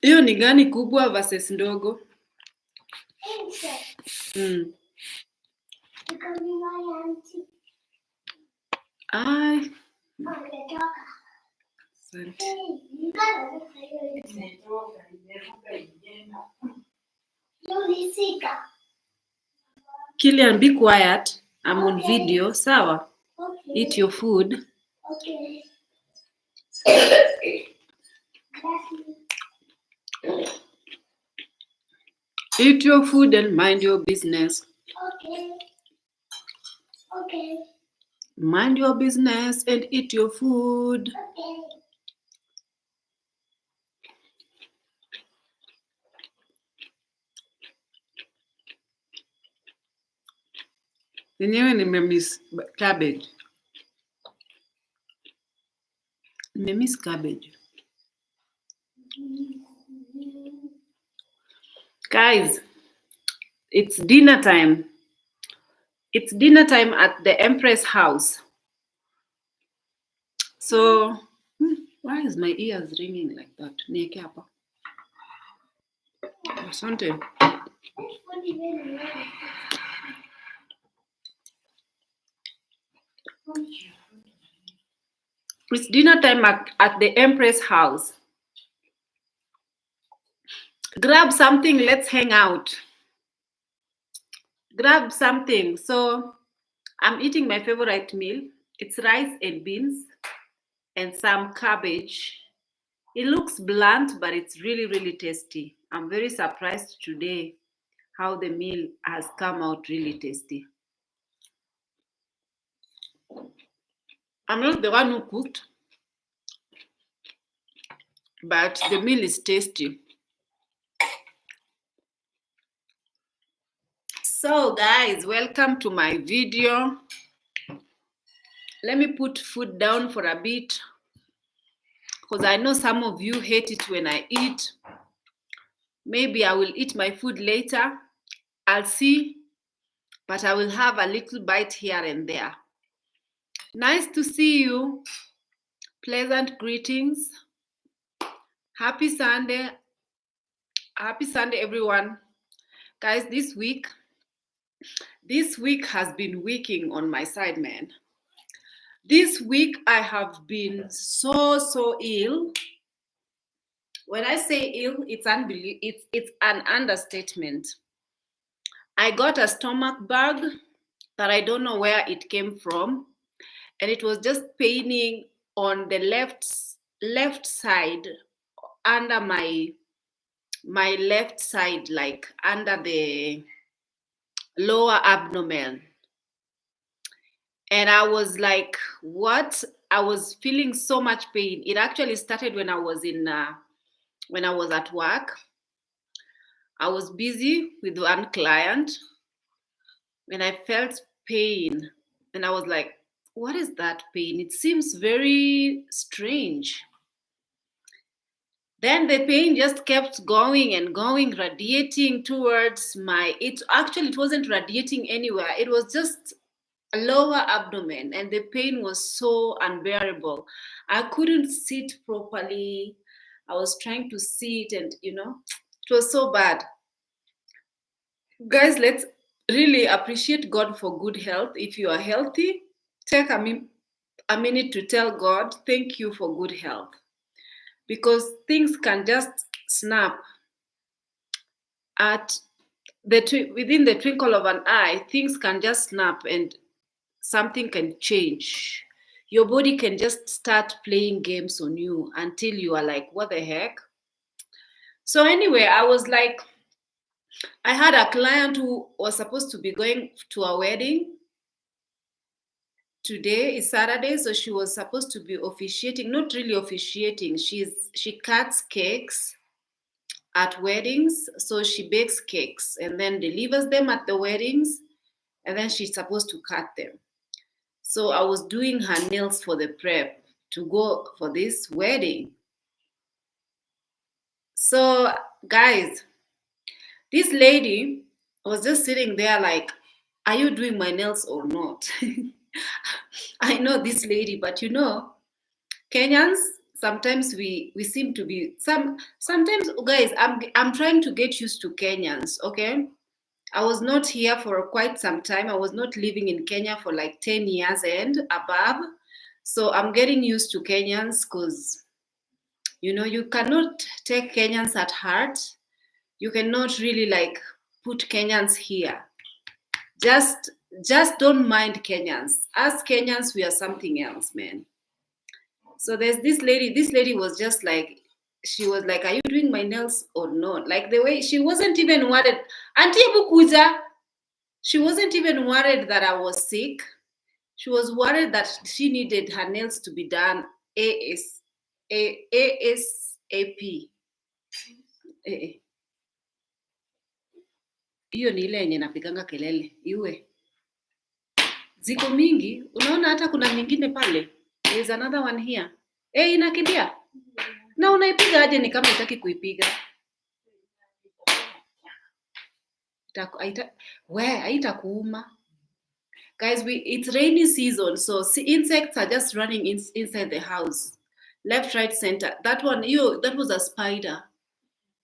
Hiyo ni gani kubwa versus ndogo? Ai. Asante. Killian, be quiet. I'm on video. Sawa. Okay. Eat your food. Okay. Eat your food and mind your business. Okay. Okay. Mind your business and eat your food. Okay. Yenyewe nimemiss cabbage. Nimemiss cabbage. Guys, it's dinner time. It's dinner time at the Empress house. So, why is my ears ringing like that? Nieke hapa. Asante. It's dinner time at the Empress house. Grab something, let's hang out. Grab something. So I'm eating my favorite meal. It's rice and beans and some cabbage. It looks blunt, but it's really, really tasty. I'm very surprised today how the meal has come out really tasty. I'm not the one who cooked, but the meal is tasty. So guys, welcome to my video. Let me put food down for a bit because I know some of you hate it when I eat. Maybe I will eat my food later. I'll see, but I will have a little bite here and there. Nice to see you. Pleasant greetings. Happy Sunday. Happy Sunday, everyone. Guys, this week has been weaking on my side, man. This week I have been so ill. When I say ill, it's an understatement. I got a stomach bug that I don't know where it came from, and it was just paining on the left side, under my left side, like under the lower abdomen. And I was like, what? I was feeling so much pain. It actually started when I was at work. I was busy with one client when I felt pain. And I was like, what is that pain? It seems very strange. Then the pain just kept going and going, radiating towards it wasn't radiating anywhere. It was just a lower abdomen, and the pain was so unbearable. I couldn't sit properly. I was trying to sit and, it was so bad. Guys, let's really appreciate God for good health. If you are healthy, take a minute to tell God, thank you for good health. Because things can just snap within the twinkle of an eye. Things can just snap and something can change. Your body can just start playing games on you until you are like, what the heck? So anyway, I was like, I had a client who was supposed to be going to a wedding. Today is Saturday, so she was supposed to be officiating, not really officiating. She cuts cakes at weddings, so she bakes cakes and then delivers them at the weddings, and then she's supposed to cut them. So I was doing her nails for the prep to go for this wedding. So guys, this lady was just sitting there like, are you doing my nails or not? I know this lady, but Kenyans, sometimes we seem to be sometimes, guys, I'm trying to get used to Kenyans, okay? I was not here for quite some time. I was not living in Kenya for like 10 years and above. So I'm getting used to Kenyans because, you cannot take Kenyans at heart. You cannot really like put Kenyans here. Just don't mind Kenyans. As Kenyans, we are something else, man. So there's this lady. This lady was just like, she was like, "Are you doing my nails or not?" Like the way she wasn't even worried. Auntie Bukuja, she wasn't even worried that I was sick. She was worried that she needed her nails to be done ASAP. Hiyo ni ile yenye napiganga kelele iwe ziko mingi. Unaona hata kuna nyingine pale. There is another one here. Inakimbia. Na unaipiga aje ni kama itaki kuipiga? Haitakuuma. Guys, it's rainy season, so insects are just running inside the house. Left, right, center. That was a spider.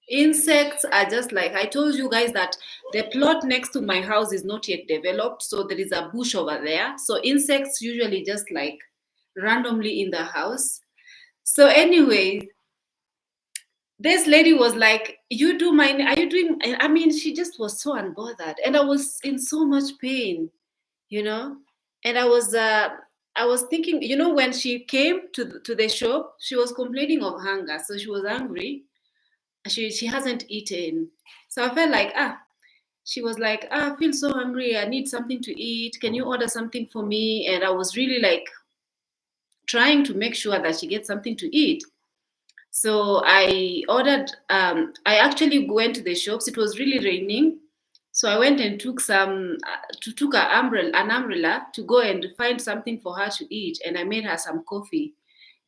Insects are just like, I told you guys that the plot next to my house is not yet developed, so there is a bush over there. So insects usually just like randomly in the house. So anyway, this lady was like, are you doing, I mean, she just was so unbothered. And I was in so much pain, and I was thinking, when she came to the shop, she was complaining of hunger. So she was hungry. She hasn't eaten. So I felt like, she was like, I feel so hungry. I need something to eat. Can you order something for me? And I was really like trying to make sure that she gets something to eat. So I ordered, I actually went to the shops. It was really raining. So I went and took an umbrella to go and find something for her to eat. And I made her some coffee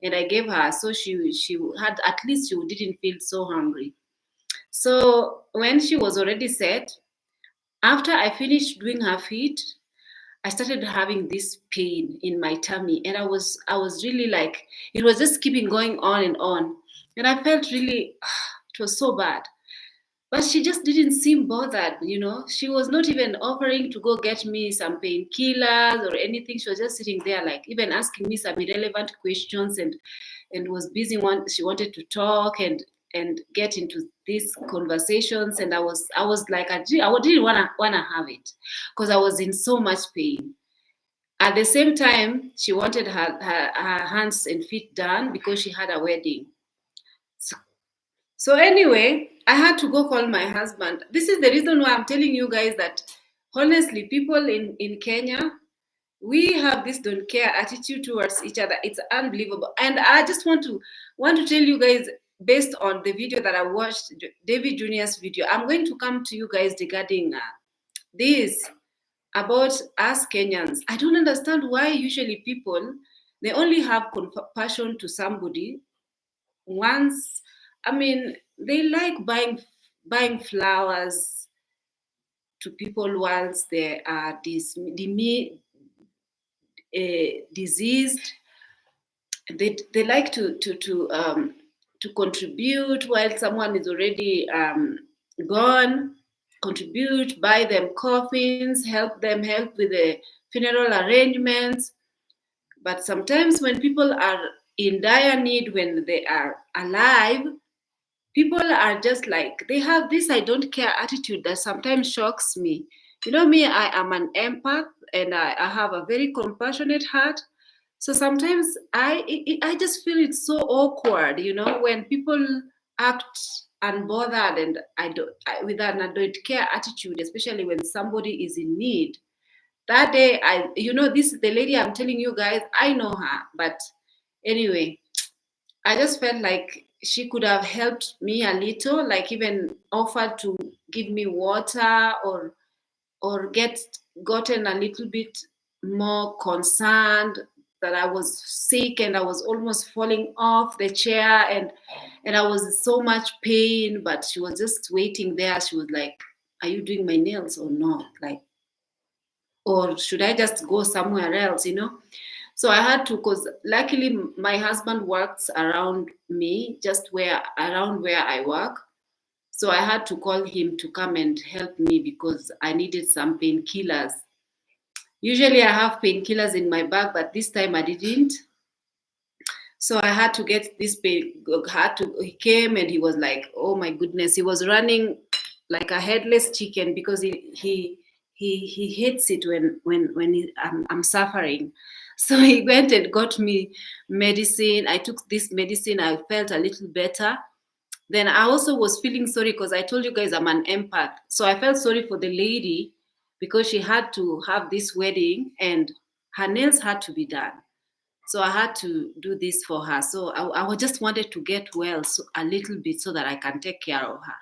and I gave her, so she had, at least she didn't feel so hungry. So when she was already set, after I finished doing her feet, I started having this pain in my tummy. And I was really like, it was just keeping going on and on. And I felt really, it was so bad. But she just didn't seem bothered, She was not even offering to go get me some painkillers or anything. She was just sitting there, like even asking me some irrelevant questions and was busy. She wanted to talk and get into these conversations. And I was like, I didn't wanna have it because I was in so much pain. At the same time, she wanted her hands and feet done because she had a wedding. So anyway, I had to go call my husband. This is the reason why I'm telling you guys that honestly, people in Kenya, we have this don't care attitude towards each other. It's unbelievable. And I just want to tell you guys, based on the video that I watched, David Jr.'s video, I'm going to come to you guys regarding this about us Kenyans. I don't understand why usually people, they only have compassion to somebody once. I mean, they like buying flowers to people once they are diseased. They like to contribute while someone is already gone. Contribute, buy them coffins, help with the funeral arrangements. But sometimes when people are in dire need, when they are alive, people are just like, they have this I don't care attitude that sometimes shocks me. Me, I am an empath and I have a very compassionate heart. So sometimes I just feel it's so awkward, when people act unbothered and with an I don't care attitude, especially when somebody is in need. That day, this is the lady I'm telling you guys, I know her. But anyway, I just felt like she could have helped me a little, like even offered to give me water or gotten a little bit more concerned that I was sick and I was almost falling off the chair and I was in so much pain, but she was just waiting there. She was like, are you doing my nails or not? Like, or should I just go somewhere else, So I had to, because luckily my husband works around me, just around where I work. So I had to call him to come and help me because I needed some painkillers. Usually I have painkillers in my bag, but this time I didn't. So I had to get this pain. He came and he was like, oh my goodness, he was running like a headless chicken because he hates it when I'm suffering. So he went and got me medicine. I took this medicine. I felt a little better. Then I also was feeling sorry because I told you guys I'm an empath. So I felt sorry for the lady because she had to have this wedding and her nails had to be done. So I had to do this for her. So I just wanted to get well a little bit so that I can take care of her.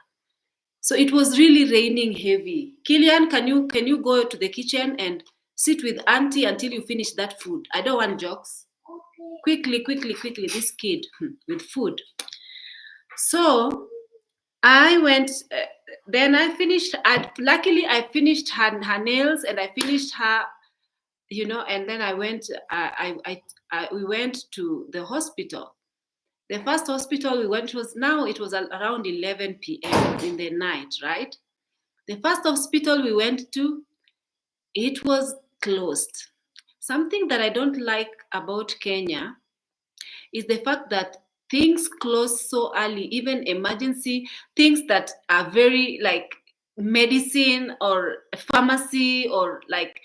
So it was really raining heavy. Killian, can you go to the kitchen and sit with auntie until you finish that food? I don't want jokes. Okay. Quickly, this kid with food. So I went. Then I finished. Luckily, I finished her nails and I finished her, and then I went. We went to the hospital. The first hospital we went it was around 11 p.m. in the night, right? The first hospital we went to, it was closed. Something that I don't like about Kenya is the fact that things close so early, even emergency, things that are very like medicine or pharmacy, or like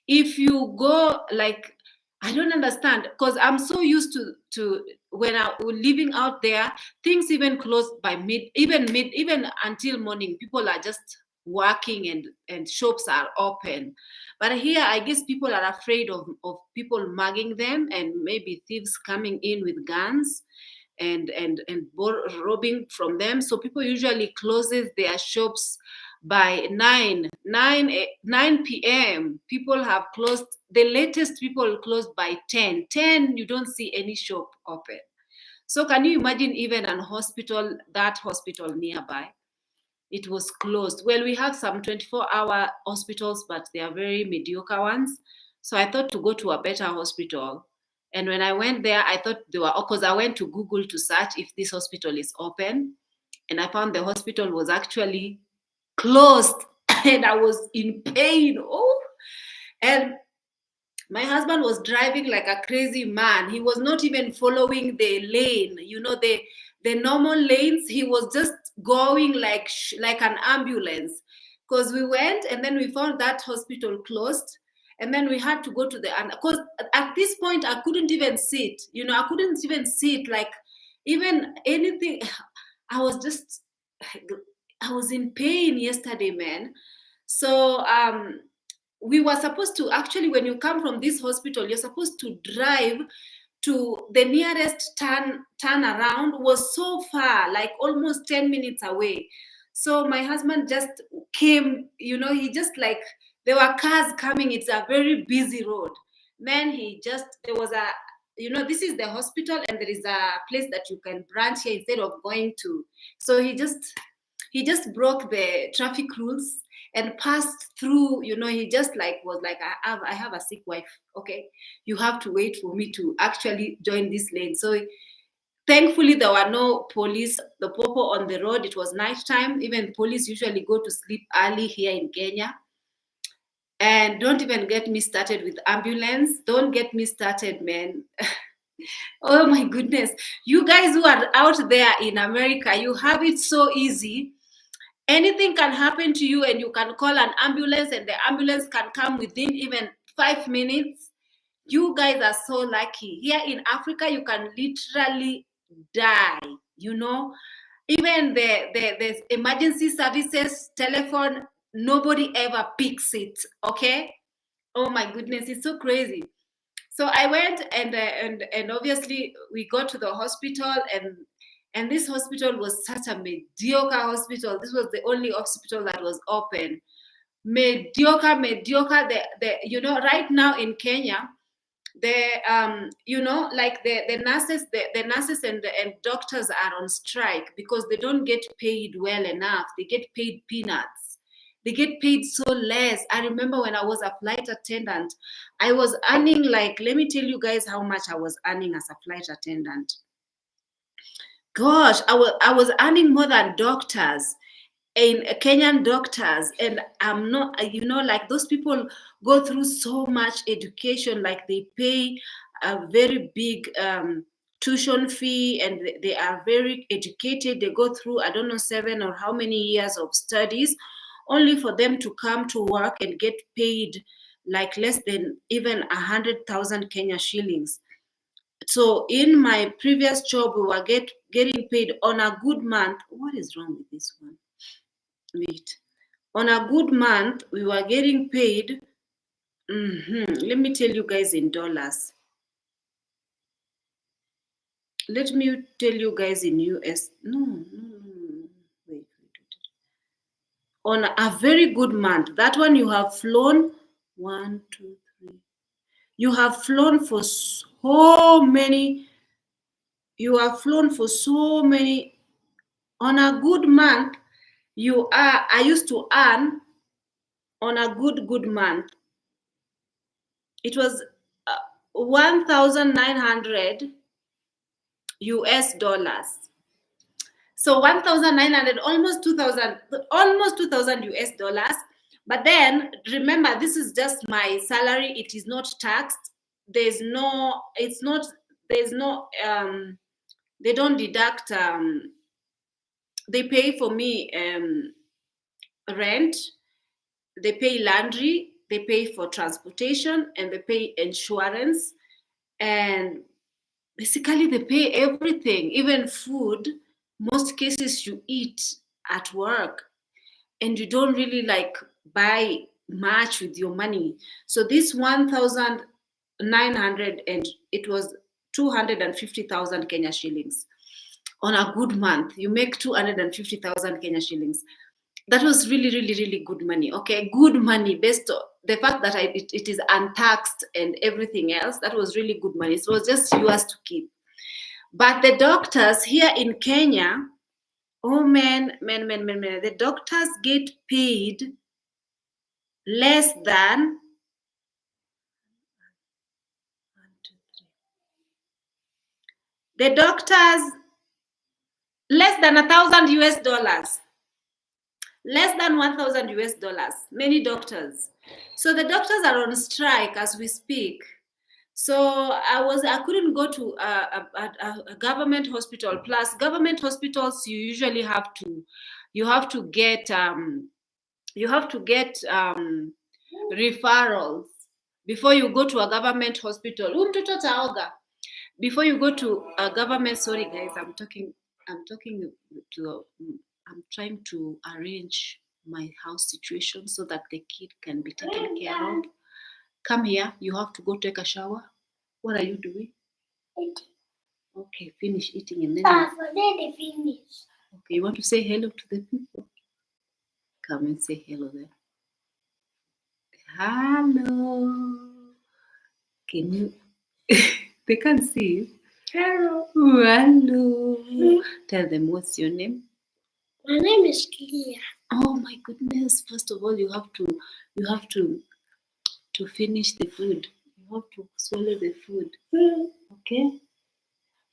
if you go, like, I don't understand because I'm so used to when I was living out there, things even close by even until morning. People are just working and shops are open. But here, I guess people are afraid of people mugging them and maybe thieves coming in with guns and robbing from them. So people usually closes their shops by 9 p.m. People have closed. The latest people closed by 10. You don't see any shop open. So can you imagine even that hospital nearby? It was closed. Well, we have some 24-hour hospitals, but they are very mediocre ones. So I thought to go to a better hospital. And when I went there, I thought they were, because I went to Google to search if this hospital is open. And I found the hospital was actually closed. And I was in pain. Oh, and my husband was driving like a crazy man. He was not even following the lane, the normal lanes. He was just going like an ambulance. Because we went and then we found that hospital closed. And then we had to go to because at this point I couldn't even sit. I couldn't even sit, like even anything. I was in pain yesterday, man. So we were supposed to, actually, when you come from this hospital, you're supposed to drive to the nearest turnaround. Was so far, like almost 10 minutes away. So my husband just came, he just, like, there were cars coming. It's a very busy road. Then there was this is the hospital and there is a place that you can branch here instead of going to. So he just broke the traffic rules and passed through. He just was like, I have a sick wife. Okay, you have to wait for me to actually join this lane. So thankfully there were no police, the popo on the road. It was nighttime. Even police usually go to sleep early here in Kenya. And don't even get me started with ambulance. Don't get me started, man. Oh my goodness. You guys who are out there in America, you have it so easy. Anything can happen to you and you can call an ambulance and the ambulance can come within even 5 minutes. You guys are so lucky. Here in Africa, you can literally die, Even the emergency services telephone, nobody ever picks it, okay? Oh my goodness, it's so crazy. So I went and obviously we got to the hospital, and this hospital was such a mediocre hospital. This was the only hospital that was open. Mediocre. Right now in Kenya, the nurses and doctors are on strike because they don't get paid well enough. They get paid peanuts. They get paid so less. I remember when I was a flight attendant, I was earning, like, let me tell you guys how much I was earning as a flight attendant. Gosh, I was earning more than doctors, and Kenyan doctors. And I'm not, like, those people go through so much education, like they pay a very big tuition fee, and they are very educated. They go through, I don't know, 7 or how many years of studies, only for them to come to work and get paid like less than even 100,000 Kenya shillings. So in my previous job, we were getting paid on a good month. What is wrong with this one? Wait. On a good month, we were getting paid. Let me tell you guys in dollars. Let me tell you guys in US. No. Wait. On a very good month, that one you have flown 1, 2, 3. You have flown for so many. You have flown for so many. On a good month, I used to earn, on a good month, it was 1,900 US dollars. So 1,900, almost 2,000 US dollars. But then remember, this is just my salary. It is not taxed. They don't deduct, they pay for me rent, they pay laundry, they pay for transportation, and they pay insurance, and basically they pay everything, even food. Most cases you eat at work, and you don't really like buy much with your money. So this 1,900, and it was 250,000 Kenya shillings. On a good month, you make 250,000 Kenya shillings. That was really, really, really good money. Okay, good money based on the fact that it is untaxed and everything else. That was really good money. So it was just yours to keep. But the doctors here in Kenya, oh man, the doctors get paid less than less than 1,000 US dollars. Less than 1,000 US dollars. Many doctors. So the doctors are on strike as we speak. So I couldn't go to a government hospital. Plus, government hospitals, you usually have to get referrals before you go to a government hospital. Before you go to a government, sorry guys, I'm trying to arrange my house situation so that the kid can be taken care of. Come here, you have to go take a shower. What are you doing? Eating. Okay, finish eating and then finish. Okay, you want to say hello to the people? Come and say hello there. Hello. Can you? They can't see you. Hello. Hello. Tell them, what's your name? My name is Kia. Oh my goodness! First of all, you have to finish the food. You have to swallow the food. Okay.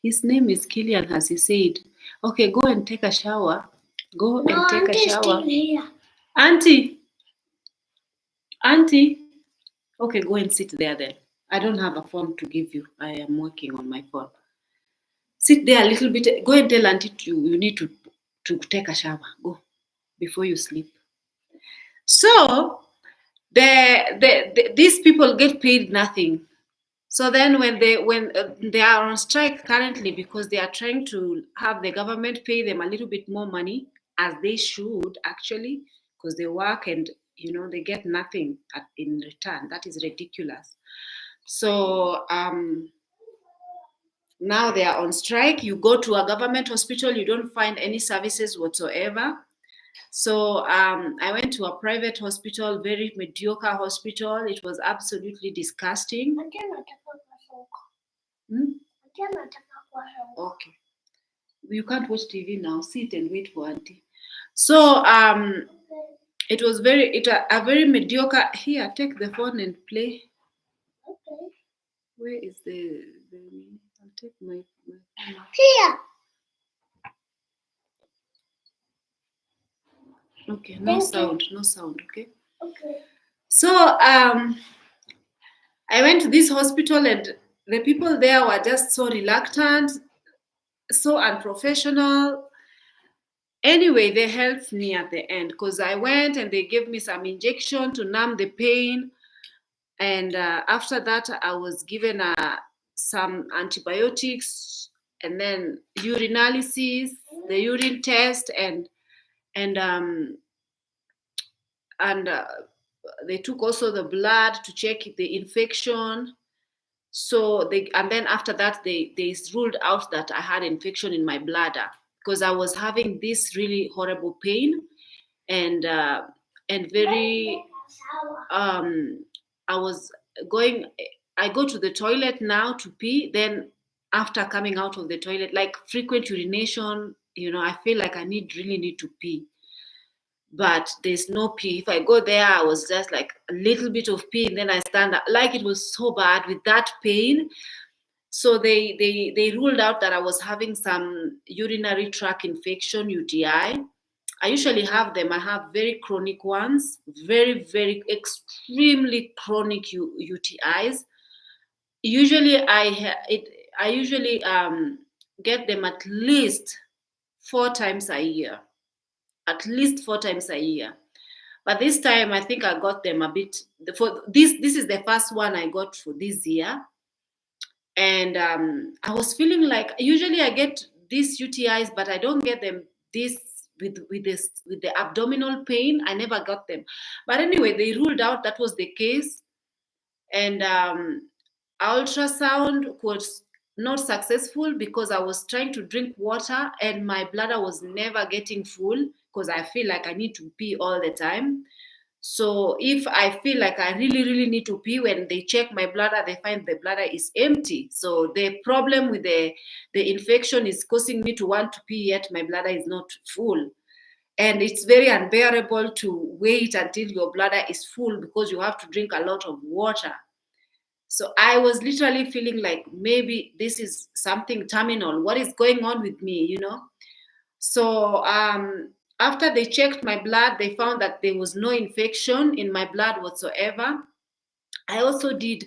His name is Killian, as he said. Okay, go and take a shower. Go and take a shower. Still here. Auntie. Okay, go and sit there then. I don't have a phone to give you. I am working on my phone. Sit there a little bit. Go and tell Auntie you need to take a shower. Go before you sleep. So these people get paid nothing. So then when they are on strike currently, because they are trying to have the government pay them a little bit more money, as they should actually, because they work and they get nothing in return. That is ridiculous. So now they are on strike. You go to a government hospital, you don't find any services whatsoever. So I went to a private hospital, very mediocre hospital. It was absolutely disgusting. Okay. You can't watch TV now. Sit and wait for Auntie. So It was a very mediocre. Here, take the phone and play. Okay. Where is the I'll take my phone. Here. Okay, no sound, no sound, okay? Okay. So I went to this hospital and the people there were just so reluctant, so unprofessional. Anyway, they helped me at the end because I went and they gave me some injection to numb the pain. And after that, I was given some antibiotics and then urinalysis, the urine test, and um, and they took also the blood to check the infection. So and then after that they ruled out that I had infection in my bladder because I was having this really horrible pain and very I was going I go to the toilet now to pee, then after coming out of the toilet, like frequent urination, I feel like I really need to pee, but there's no pee. If I go there, I was just like a little bit of pee, and then I stand up. Like it was so bad with that pain. So they ruled out that I was having some urinary tract infection, UTI. I usually have them. I have very chronic ones, very, very extremely chronic UTIs. Usually I usually get them at least 4 times a year. At least 4 times a year. But this time I think I got them a bit for this is the first one I got for this year. And I was feeling like usually I get these UTIs, but I don't get them this with the abdominal pain. I never got them. But anyway, they ruled out that was the case. And ultrasound was not successful because I was trying to drink water and my bladder was never getting full because I feel like I need to pee all the time. So if I feel like I really, really need to pee, when they check my bladder, they find the bladder is empty. So the problem with the infection is causing me to want to pee, yet my bladder is not full. And it's very unbearable to wait until your bladder is full because you have to drink a lot of water. So I was literally feeling like maybe this is something terminal. What is going on with me? So after they checked my blood, they found that there was no infection in my blood whatsoever. I also did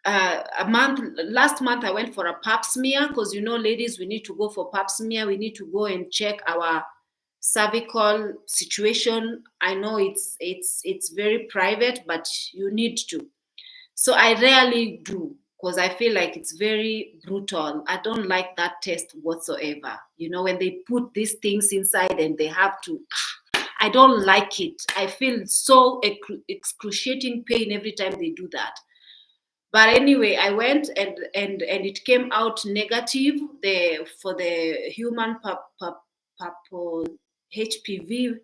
last month I went for a pap smear because ladies, we need to go for pap smear. We need to go and check our cervical situation. I know it's very private, but you need to. So I rarely do because I feel like it's very brutal. I don't like that test whatsoever. When they put these things inside and they have to, I don't like it. I feel so excruciating pain every time they do that. But anyway, I went and it came out negative for the human HPV.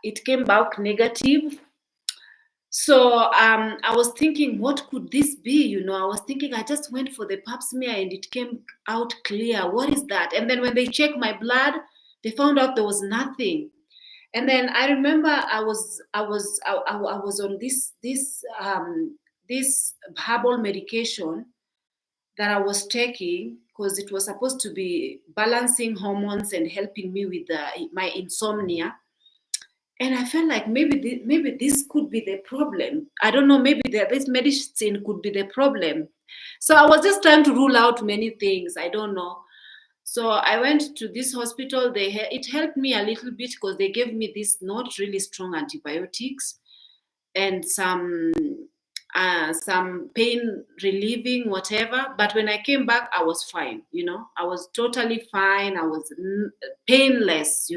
It came back negative. So I was thinking, what could this be? I was thinking, I just went for the pap smear and it came out clear. What is that? And then when they checked my blood, they found out there was nothing. And then I remember I was on this herbal medication that I was taking because it was supposed to be balancing hormones and helping me with my insomnia. And I felt like maybe this could be the problem. I don't know, maybe this medicine could be the problem. So I was just trying to rule out many things. I don't know. So I went to this hospital. It helped me a little bit because they gave me this not really strong antibiotics and some pain relieving whatever. But when I came back, I was fine. I was totally fine. I was painless.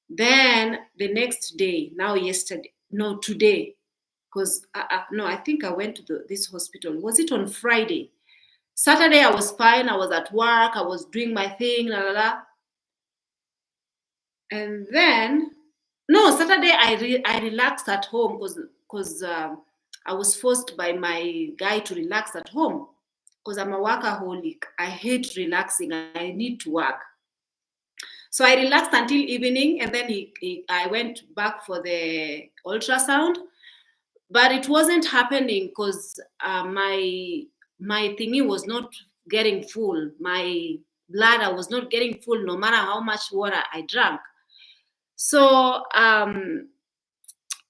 Then the next day, today, because no, I think I went to this hospital. Was it on Friday? Saturday, I was fine. I was at work. I was doing my thing, la la la. And then, no, Saturday I relaxed at home because I was forced by my guy to relax at home because I'm a workaholic. I hate relaxing. I need to work. So I relaxed until evening, and then I went back for the ultrasound, but it wasn't happening because my thingy was not getting full. My bladder was not getting full, no matter how much water I drank. So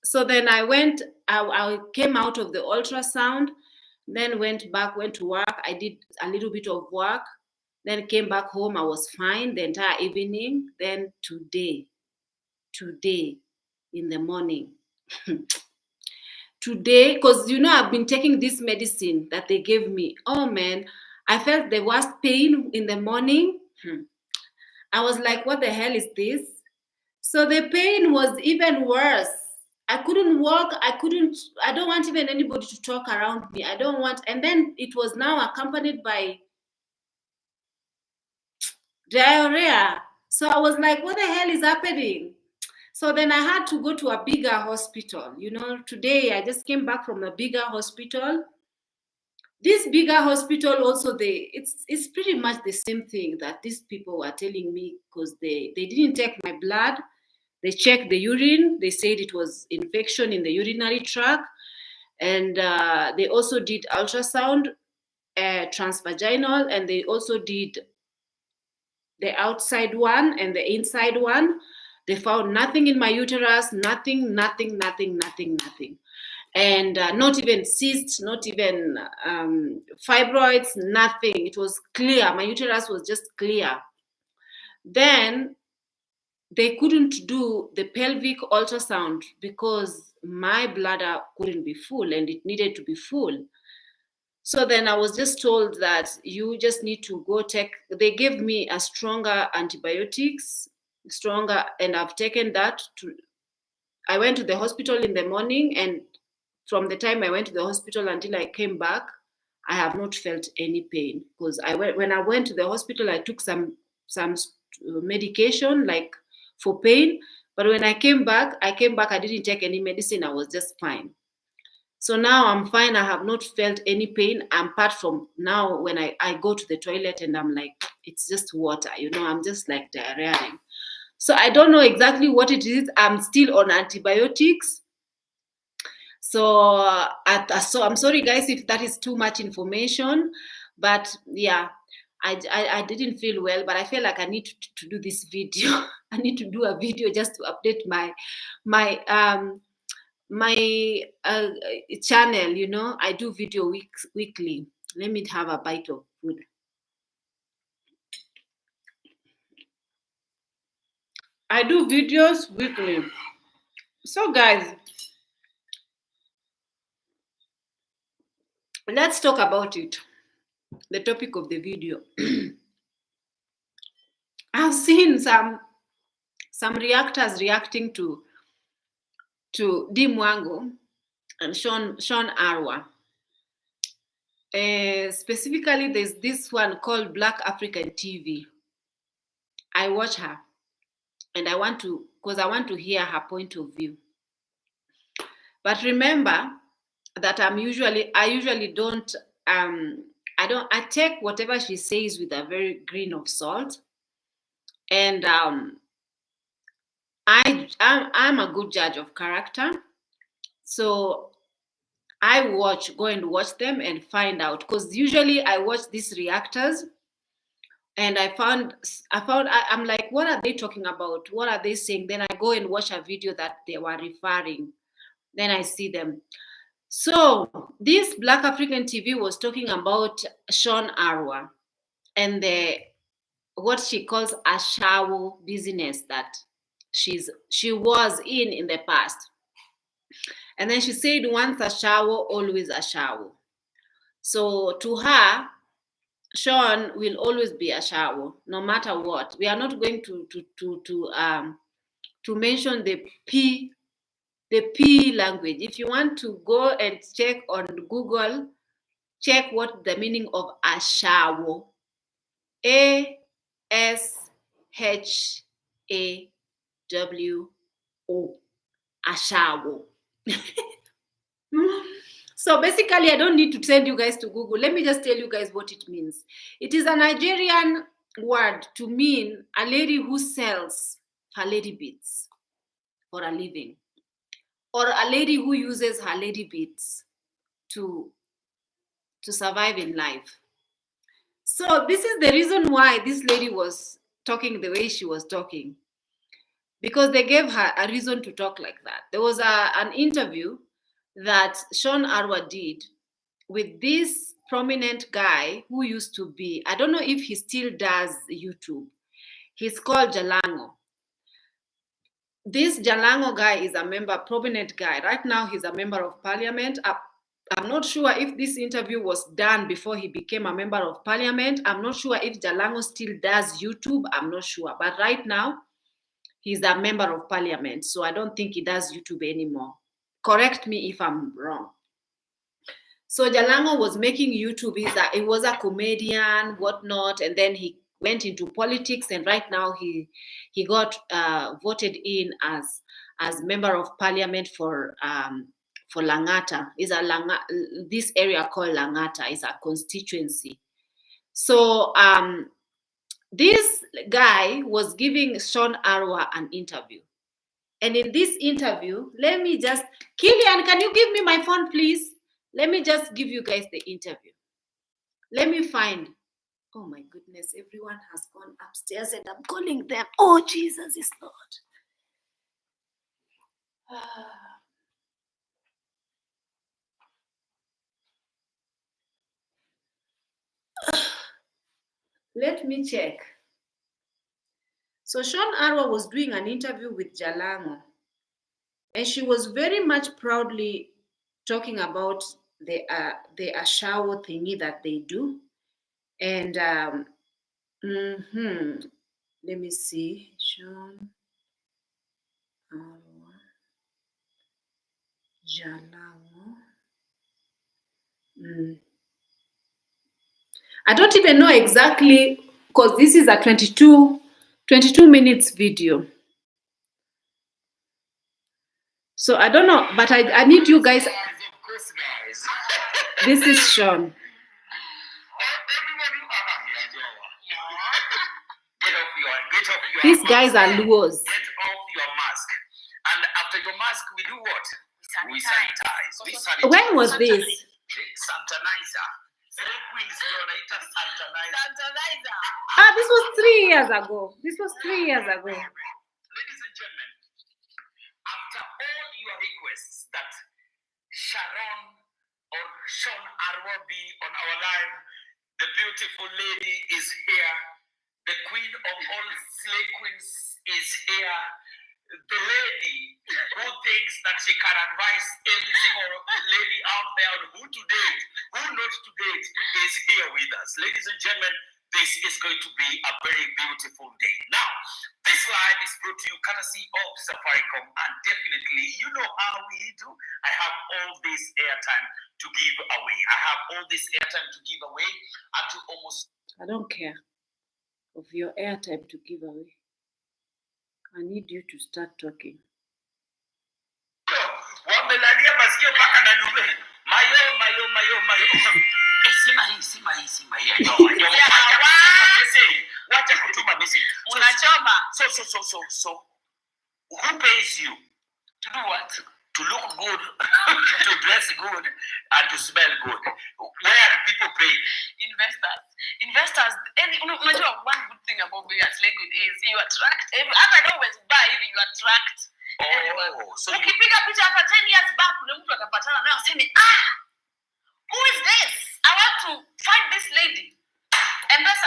so then I came out of the ultrasound, then went to work. I did a little bit of work, then came back home. I was fine the entire evening. Then today in the morning, today, because I've been taking this medicine that they gave me. Oh man, I felt the worst pain in the morning. I was like, what the hell is this? So the pain was even worse. I couldn't walk. I don't want even anybody to talk around me. I don't want. And then it was now accompanied by diarrhea. So I was like, what the hell is happening? So then I had to go to a bigger hospital. Today I just came back from a bigger hospital. This bigger hospital also, it's pretty much the same thing that these people were telling me, because they didn't take my blood. They checked the urine. They said it was infection in the urinary tract. And they also did ultrasound, transvaginal, and they also did the outside one and the inside one. They found nothing in my uterus, nothing. And not even cysts, not even fibroids, nothing. It was clear. My uterus was just clear. Then they couldn't do the pelvic ultrasound because my bladder couldn't be full and it needed to be full. So then I was just told that you just need to go they gave me a stronger antibiotics, and I've taken that. I went to the hospital in the morning, and from the time I went to the hospital until I came back, I have not felt any pain, because when I went to the hospital, I took some medication like for pain, but when I came back, I didn't take any medicine. I was just fine. So now I'm fine. I have not felt any pain, apart from now when I go to the toilet and I'm like, it's just water, I'm just like diarrheaing. So I don't know exactly what it is. I'm still on antibiotics. So I'm sorry guys if that is too much information, but yeah, I didn't feel well, but I feel like I need to do this video. I need to do a video just to update my channel. I do video weekly. Let me have a bite of food. I do videos weekly. So guys, let's talk about it. The topic of the video. I've seen some reactors reacting to DeeMwango and Sean Arwa. Specifically, there's this one called Black African TV. I watch her, and I want to hear her point of view. But remember that I usually don't I take whatever she says with a very grain of salt, and I'm a good judge of character, so I go and watch them and find out, because usually I watch these reactors and I'm like, what are they talking about? What are they saying? Then I go and watch a video that they were referring. Then I see them. So this Black African TV was talking about Sean Arwa and what she calls a shawo business that she was in the past. And then she said, once a shawo, always a shawo. So to her, Sean will always be a shawo, no matter what. We are not going to mention the P language. If you want to go and check on Google, check what the meaning of a shawo. ASHAWO. Ashawo. So basically, I don't need to send you guys to Google. Let me just tell you guys what it means. It is a Nigerian word to mean a lady who sells her lady beads for a living, or a lady who uses her lady beads to survive in life. So this is the reason why this lady was talking the way she was talking, because they gave her a reason to talk like that. There was an interview that Sean Arwa did with this prominent guy who used to be, I don't know if he still does YouTube. He's called Jalango. This Jalango guy is a member, prominent guy. Right now, he's a member of parliament. I'm not sure if this interview was done before he became a member of parliament. I'm not sure if Jalango still does YouTube. I'm not sure. But right now, he's a member of parliament. So I don't think he does YouTube anymore. Correct me if I'm wrong. So Jalango was making YouTube. He was a comedian, whatnot, and then he went into politics. And right now he got voted in as member of parliament for Langata. This area called Langata is a constituency. So this guy was giving Sean Arwa an interview. And in this interview, let me just, Killian, can you give me my phone, please? Let me just give you guys the interview. Let me find, oh my goodness, everyone has gone upstairs and I'm calling them. Oh, Jesus is Lord. Let me check. So Sean Arwa was doing an interview with Jalango, and she was very much proudly talking about the ashawo thingy that they do. And let me see, Sean Arwa, Jalango. I don't even know exactly, because this is a 22 minutes video. So I don't know, but I need you guys. This is Sean. These guys are Luos. Get off your mask. And after your mask, we do what? We sanitize. We sanitize. When was this? Santanizer. This was 3 years ago. This was 3 years ago. Ladies and gentlemen, after all your requests that Sharon or Sean Arwa be on our live, the beautiful lady is here. The queen of all slay queens is here. The lady who thinks that she can advise every single lady out there on who to date, who not to date, is here with us. Ladies and gentlemen, this is going to be a very beautiful day. Now, this live is brought to you courtesy of Safaricom, and definitely, you know how we do. I have all this airtime to give away. I have all this airtime to give away up to almost... I don't care of your airtime to give away. I need you to start talking. So, who pays you? To do what? To look good, to dress good, and to smell good. Where are people paid? Investors. And one good thing about being a slave is you attract. As I always buy, you attract. So you pick up picture after 10 years back, who is this? I want to find this lady. And that's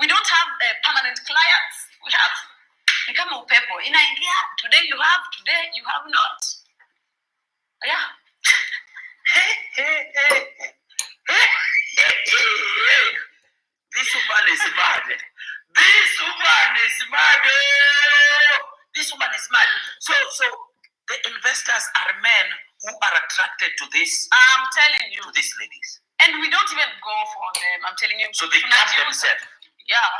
we don't have permanent clients. We have become a people. In India, today you have not. Yeah. This woman is mad. This woman is mad. So the investors are men who are attracted to this. I'm telling you. To these ladies. And we don't even go for them. I'm telling you. So they come themselves. Yeah.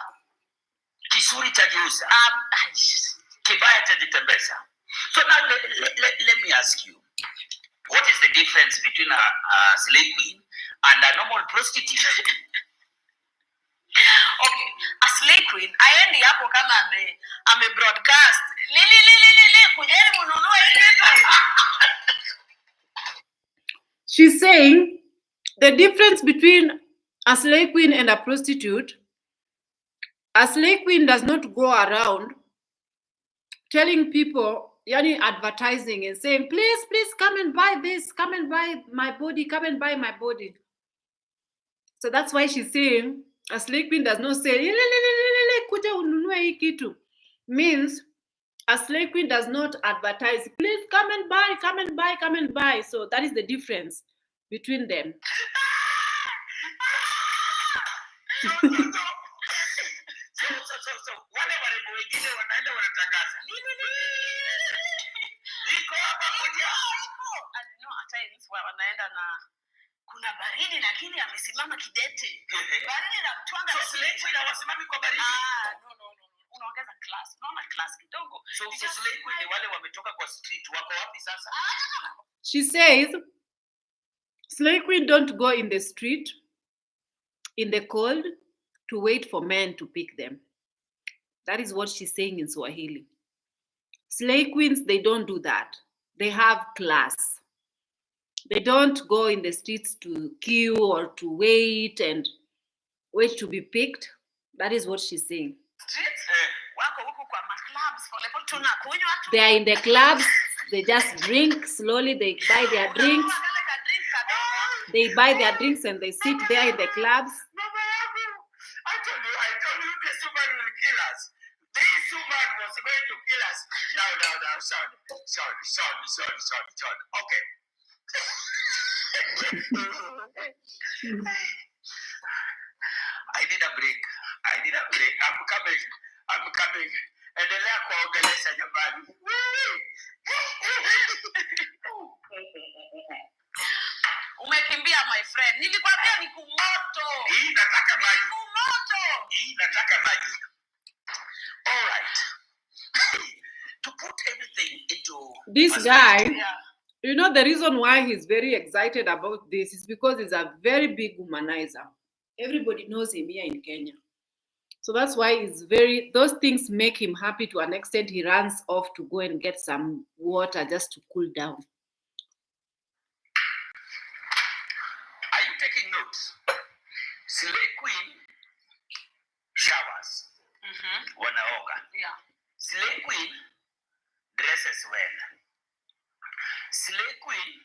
Kisuri chajiusa. Kibaya chajitembeza. So now let me ask you. What is the difference between a slave queen and a normal prostitute? Queen. Aendi hapo kama ame broadcast. Lili kujeni mununue hii kitu. She's saying the difference between a slay queen and a prostitute. A slay queen does not go around telling people, advertising and saying, please come and buy this, come and buy my body, come and buy my body. So that's why she's saying a slay queen does not say, kuja ununue hii kitu. Means a slay queen does not advertise, please come and buy, come and buy, come and buy. So that is the difference between them. So wale warembo wengine wanaenda wanatangaza. Iko hapa kuja. At times wanaenda na kuna baridi lakini amesimama kidete. Baridi na mtwanga. So slay queen hawasimami kwa baridi. No. Unaongeza class. Unaona class kidogo. So slay queen ni wale wametoka kwa street. Wako wapi sasa? She says slay queen don't go in the street in the cold to wait for men to pick them. That is what she's saying in Swahili. Slay queens, they don't do that. They have class. They don't go in the streets to queue or to wait to be picked. That is what she's saying. They are in the clubs. They just drink slowly. They buy their drinks. They buy their drinks and they sit there in the clubs. I told you this woman will kill us. This woman was going to kill us. No, sorry. Okay. I need a break. I'm coming. Endelea kuongelesha jamani. Umekimbia my friend. Nilikwambia ni kumoto. Hii nataka maji. All right. To put everything into this guy, the reason why he's very excited about this is because he's a very big womanizer. Everybody knows him here in Kenya. So that's why those things make him happy to an extent. He runs off to go and get some water just to cool down. Are you taking notes? Slay queen showers. Wanaoga. Yeah. Slay queen dresses well. Slay queen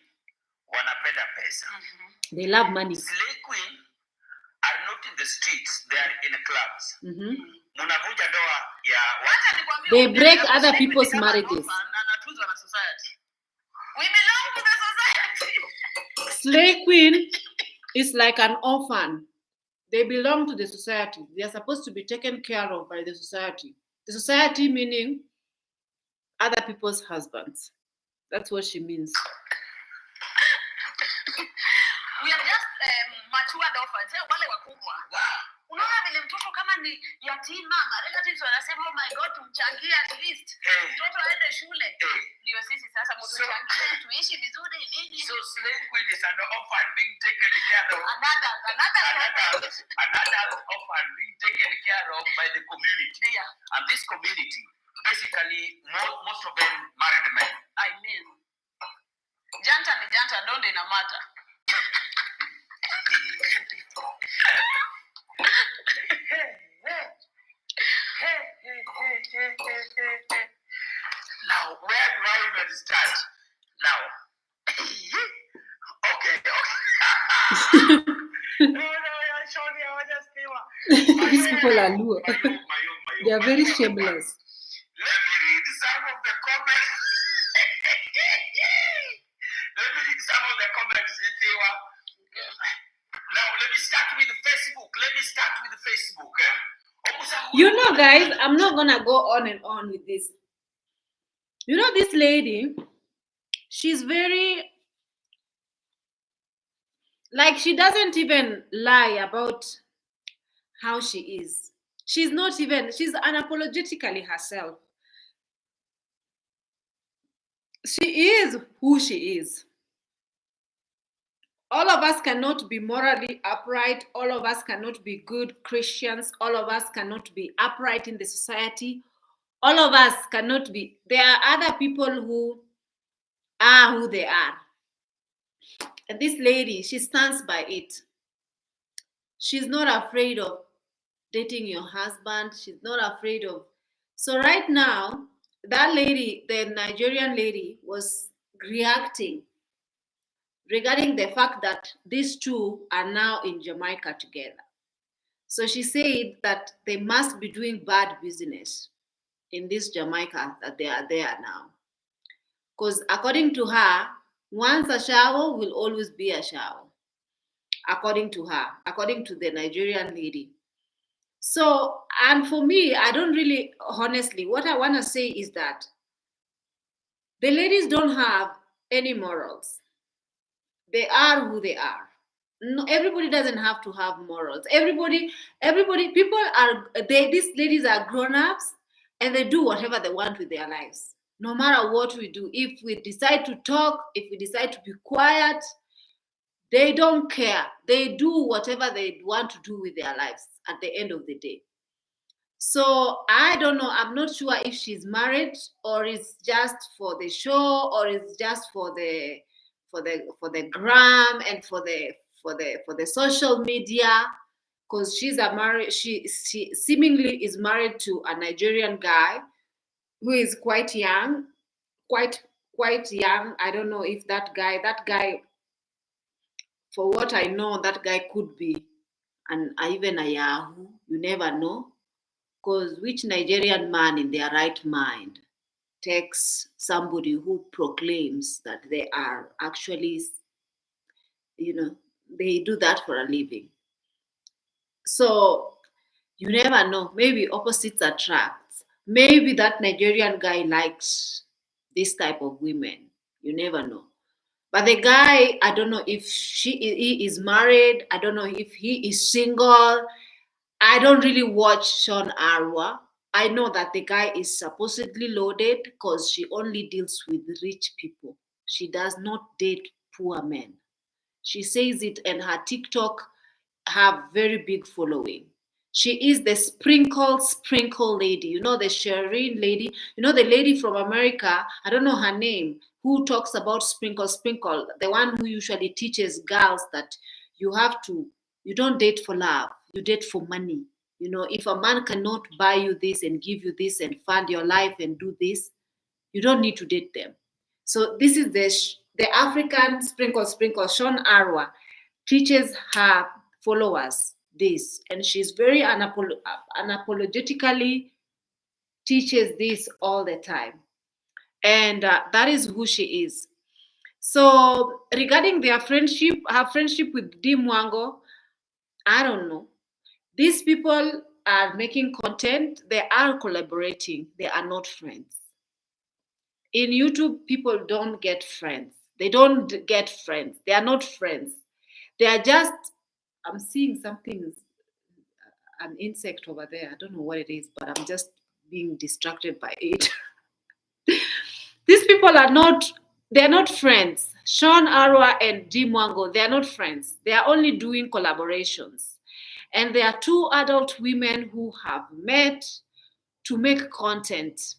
wanapenda pesa. They love money. Slay queen are not in the streets, they are in the clubs. Munavunja ndoa ya watu. They break other people's marriages. We belong to the society. Slay queen is like an orphan. They belong to the society. They are supposed to be taken care of by the society. The society meaning other people's husbands. That's what she means. We are just matured orphans. Wale wakubwa. Unaona vile mtoto kama ni yatima, relatives wanasema oh my god tumchangie at least. Mtoto aende shule. Ndio sisi sasa mtuchangie tuishi vizuri nini. So slave queen is an orphan being taken care of. Another orphan being taken care of by the community. Yeah. And this community, basically, most of them married men. I mean, janta ni janta, don't ina matter. Now, where do I even start? Now, okay. These people are low. They are very shameless. Let me read some of the comments. Now, let me start with Facebook. Guys, I'm not going to go on and on with this. This lady, she's very, she doesn't even lie about how she is. She's unapologetically herself. She is who she is. all of us cannot be morally upright. All of us cannot be good Christians. All of us cannot be upright in the society. All of us cannot be. There are other people who are who they are. And this lady, she stands by it. She's not afraid of dating your husband. She's not afraid of. So right now, that lady, the Nigerian lady, was reacting regarding the fact that these two are now in Jamaica together. So she said that they must be doing bad business in this Jamaica that they are there now. Because according to her, once a shower will always be a shower. According to her, according to the Nigerian lady. So, and for me, I don't really, honestly, what I want to say is that the ladies don't have any morals. They are who they are. No, everybody doesn't have to have morals. Everybody, people are, these ladies are grown-ups and they do whatever they want with their lives. No matter what we do, if we decide to talk, if we decide to be quiet, they don't care. They do whatever they want to do with their lives at the end of the day. So I don't know. I'm not sure if she's married or it's just for the show or it's just for the gram and for the social media. Because she's a married. She seemingly is married to a Nigerian guy who is quite young, quite young. I don't know if that guy. For what I know, that guy could be even a Yahoo. You never know. Because which Nigerian man in their right mind takes somebody who proclaims that they are actually, they do that for a living. So you never know. Maybe opposites attract. Maybe that Nigerian guy likes this type of women. You never know. But the guy, I don't know if he is married. I don't know if he is single. I don't really watch Sean Arwa. I know that the guy is supposedly loaded because she only deals with rich people. She does not date poor men. She says it, and her TikTok have very big following. She is the sprinkle lady. You know, the Shireen lady. You know, the lady from America. I don't know her name. Who talks about sprinkle? The one who usually teaches girls that you don't date for love. You date for money. You know, if a man cannot buy you this and give you this and fund your life and do this, you don't need to date them. So this is the African sprinkle. Sean Arwa teaches her followers this, and she's very unapologetically teaches this all the time, and that is who she is. So regarding her friendship with DeeMwango, I don't know. These people are making content. They are collaborating. They are not friends. In YouTube, people don't get friends. They don't get friends. They are not friends. They are just, I'm seeing something, an insect over there. I don't know what it is, but I'm just being distracted by it. These people are not, they're not friends. Sean Arwa and DeeMwango, they are not friends. They are only doing collaborations. And there are two adult women who have met to make content.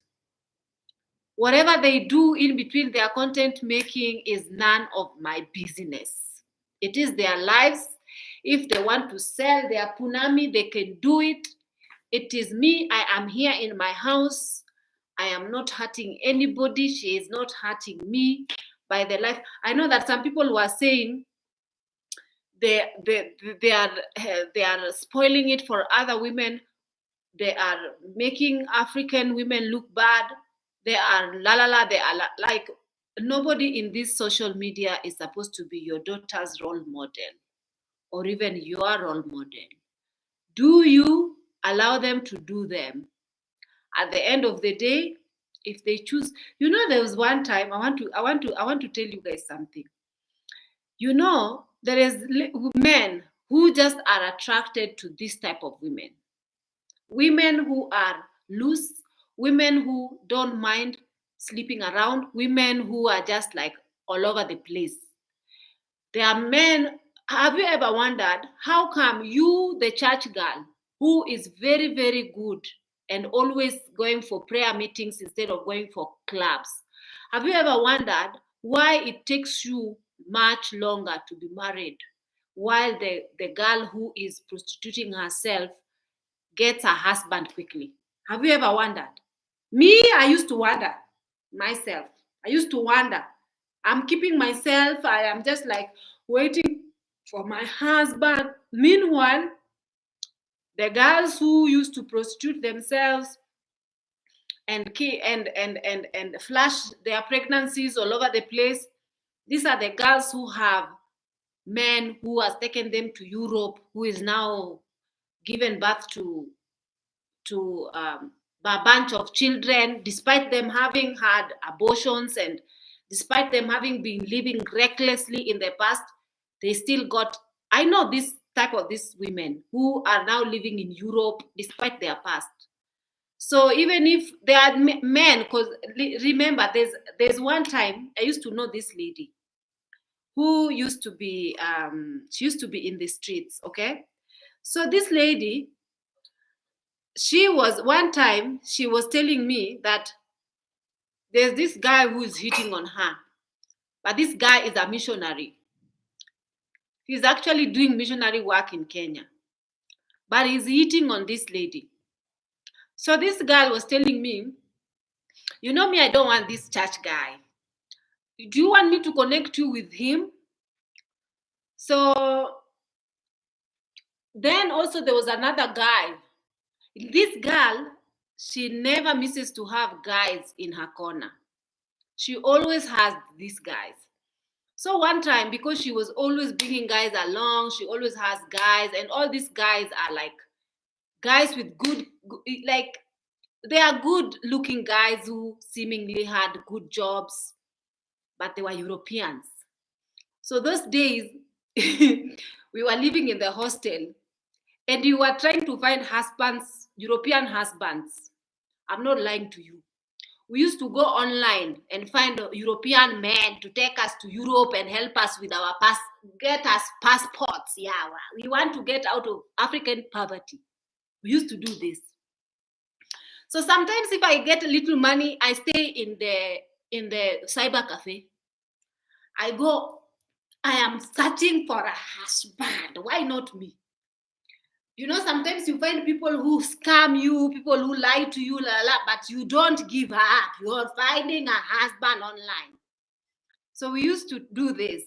Whatever they do in between their content making is none of my business. It is their lives. If they want to sell their punami, they can do it. It is me. I am here in my house. I am not hurting anybody. She is not hurting me by the life. I know that some people were saying they are spoiling it for other women. They are making African women look bad. They are they are like, nobody in this social media is supposed to be your daughter's role model or even your role model. Do you allow them to do them? At the end of the day, if they choose, there was one time I want to tell you guys something. There is men who just are attracted to this type of women. Women who are loose, women who don't mind sleeping around, women who are just like all over the place. There are men. Have you ever wondered how come you, the church girl, who is very, very good and always going for prayer meetings instead of going for clubs, have you ever wondered why it takes you much longer to be married while the girl who is prostituting herself gets a husband quickly? Have you ever wondered? Me, I used to wonder myself. I used to wonder. I'm keeping myself, I am just like waiting for my husband. Meanwhile, the girls who used to prostitute themselves and flash their pregnancies all over the place, these are the girls who have men who has taken them to Europe, who is now given birth to a bunch of children, despite them having had abortions and despite them having been living recklessly in the past. They still got, I know this type of these women who are now living in Europe despite their past. So even if they are men, because remember, there's one time I used to know this lady who used to be, she used to be in the streets, okay? So this lady, she was, one time, she was telling me that there's this guy who is hitting on her, but this guy is a missionary. He's actually doing missionary work in Kenya, but he's hitting on this lady. So this girl was telling me, you know me, I don't want this church guy. Do you want me to connect you with him? So then also there was another guy. This girl, she never misses to have guys in her corner. She always has these guys. So one time, because she was always bringing guys along, she always has guys, and all these guys are like guys with good, like they are good looking guys who seemingly had good jobs, but they were Europeans. So those days, we were living in the hostel and we were trying to find husbands, European husbands. I'm not lying to you. We used to go online and find European men to take us to Europe and help us with our get us passports. Yeah, we want to get out of African poverty. We used to do this. So sometimes if I get a little money, I stay in the cyber cafe. I go, I am searching for a husband. Why not me? You know, sometimes you find people who scam you, people who lie to you, but you don't give up. You're finding a husband online. So we used to do this.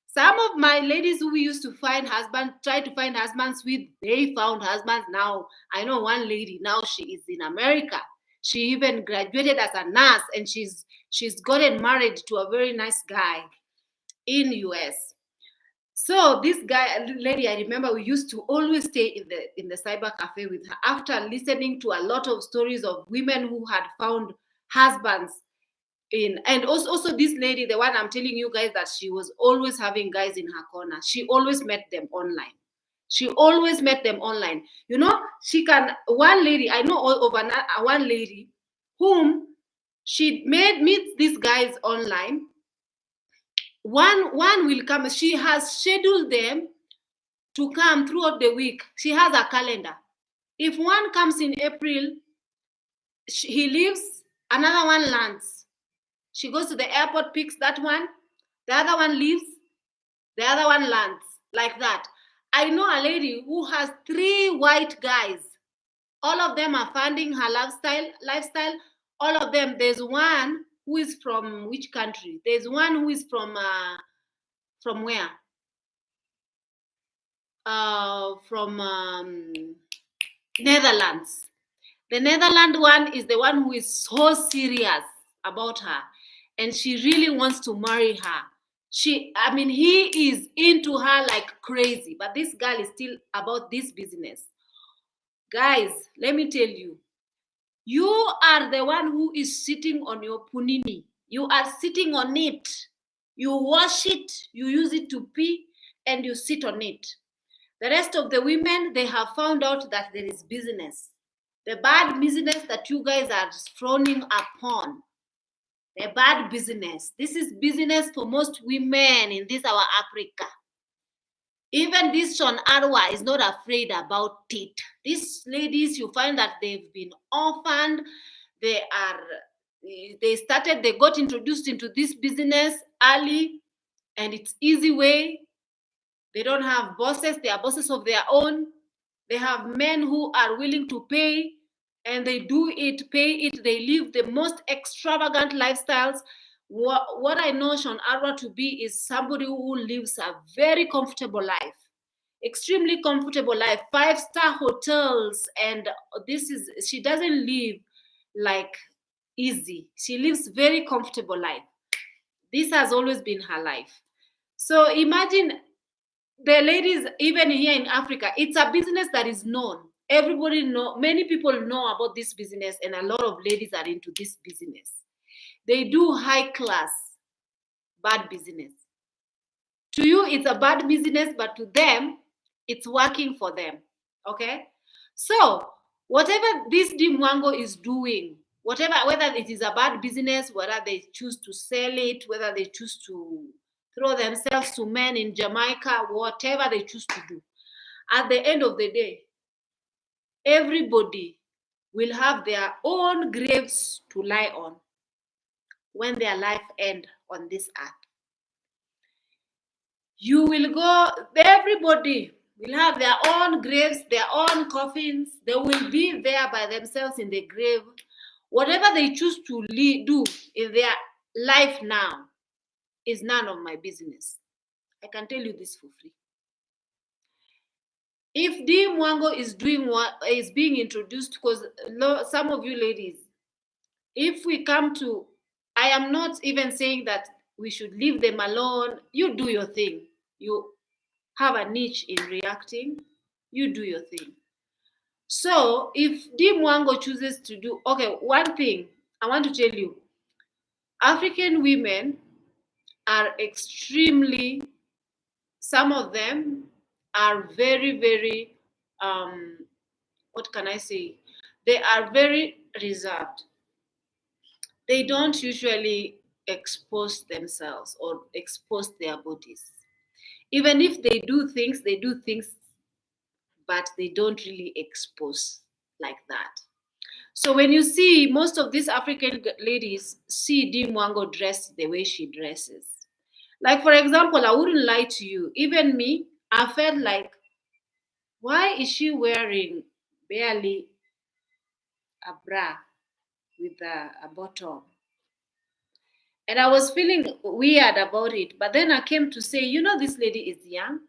Some of my ladies who we used to find husbands, try to find husbands with, they found husbands now. I know one lady, now she is in America. She even graduated as a nurse and she's gotten married to a very nice guy in US. So this lady, I remember we used to always stay in the cyber cafe with her after listening to a lot of stories of women who had found husbands in, and also this lady, the one I'm telling you guys that she was always having guys in her corner. She always met them online. She always met them online. You know, one lady, I know of one lady whom she meets these guys online. One will come. She has scheduled them to come throughout the week. She has a calendar. If one comes in April, he leaves, another one lands. She goes to the airport, picks that one, the other one leaves, the other one lands, like that. I know a lady who has 3 white guys. All of them are funding her lifestyle. All of them. There's one who is from which country? There's one who is from where? From Netherlands. The Netherlands one is the one who is so serious about her, and she really wants to marry her. He is into her like crazy, but this girl is still about this business. Guys, let me tell you, you are the one who is sitting on your punini. You are sitting on it. You wash it, you use it to pee, and you sit on it. The rest of the women, they have found out that there is business. The bad business that you guys are frowning upon. The bad business. This is business for most women in this our Africa. Even this Sean Arwa is not afraid about it. These ladies, you find that they've been orphaned. They got introduced into this business early, and it's easy way. They don't have bosses. They are bosses of their own. They have men who are willing to pay, and they do it, pay it. They live the most extravagant lifestyles. What I know Sean Arwa to be is somebody who lives a very comfortable life, extremely comfortable life, 5-star hotels, and she doesn't live like easy. She lives very comfortable life. This has always been her life. So imagine the ladies, even here in Africa, it's a business that is known. Many people know about this business, and a lot of ladies are into this business. They do high class, bad business. To you, it's a bad business, but to them, it's working for them. Okay? So, whatever this DeeMwango is doing, whether it is a bad business, whether they choose to sell it, whether they choose to throw themselves to men in Jamaica, whatever they choose to do, at the end of the day, everybody will have their own graves to lie on when their life ends on this earth. Everybody will have their own graves, their own coffins. They will be there by themselves in the grave. Whatever they choose to do in their life now is none of my business. I can tell you this for free. If DeeMwango is being introduced, because some of you ladies, if we come to, I am not even saying that we should leave them alone. You do your thing. You have a niche in reacting. You do your thing. So if DeeMwango chooses to do, okay, one thing I want to tell you, African women are extremely, some of them are very, very, what can I say? They are very reserved. They don't usually expose themselves or expose their bodies. Even if they do things, but they don't really expose like that. So when you see most of these African ladies see DeeMwango dressed the way she dresses, like for example, I wouldn't lie to you, even me, I felt like, why is she wearing barely a bra with a bottom? And I was feeling weird about it. But then I came to say, this lady is young.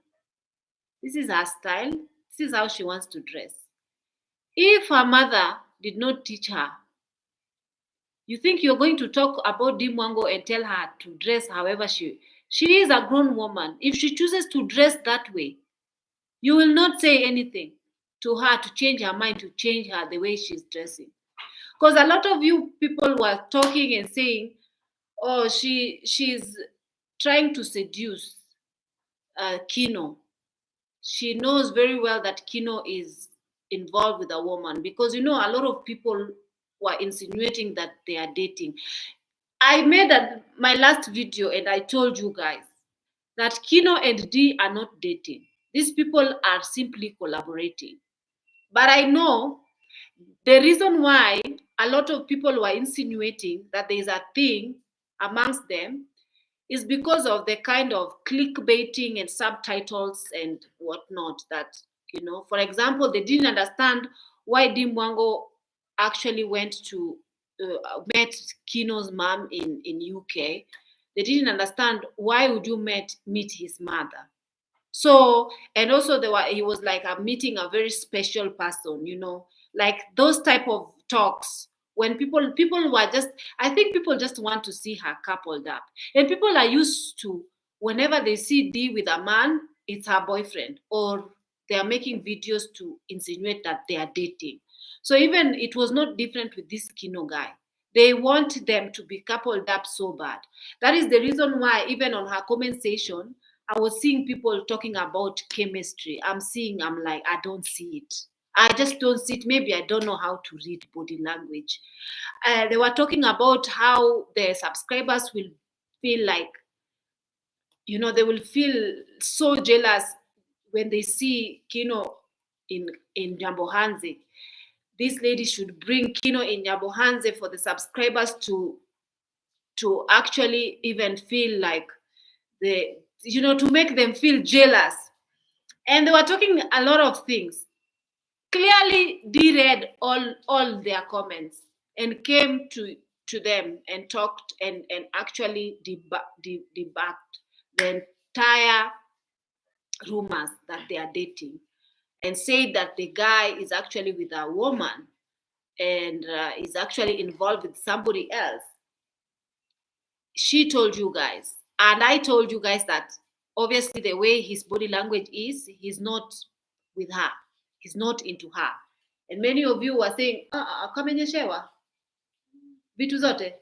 This is her style. This is how she wants to dress. If her mother did not teach her, you think you're going to talk about DeeMwango and tell her to dress however she is a grown woman. If she chooses to dress that way, you will not say anything to her to change her mind, to change her the way she's dressing. Because a lot of you people were talking and saying, oh, she's trying to seduce Kino. She knows very well that Kino is involved with a woman, because a lot of people were insinuating that they are dating. I made my last video and I told you guys that Kino and Dee are not dating. These people are simply collaborating. But I know the reason why a lot of people were insinuating that there is a thing amongst them is because of the kind of clickbaiting and subtitles and whatnot that, for example, they didn't understand why DeeMwango actually went to met Kino's mom in UK. They didn't understand why would you meet his mother. So, and also he was like meeting a very special person, like those type of talks. When people were just, I think people just want to see her coupled up. And people are used to, whenever they see Dee with a man, it's her boyfriend, or they are making videos to insinuate that they are dating. So even it was not different with this Kino guy. They want them to be coupled up so bad. That is the reason why even on her comment section, I was seeing people talking about chemistry. I'm like, I don't see it. I just don't see it. Maybe I don't know how to read body language. They were talking about how the subscribers will feel like, they will feel so jealous when they see Kino in Nyambohanze. This lady should bring Kino in Nyambohanze for the subscribers to actually even feel like to make them feel jealous. And they were talking a lot of things. Clearly, Dee read all their comments and came to them and talked and actually debunked the entire rumors that they are dating, and said that the guy is actually with a woman and is actually involved with somebody else. She told you guys, and I told you guys, that obviously the way his body language is, he's not with her. He's not into her. And many of you were saying, kamenyeshewa vitu zote.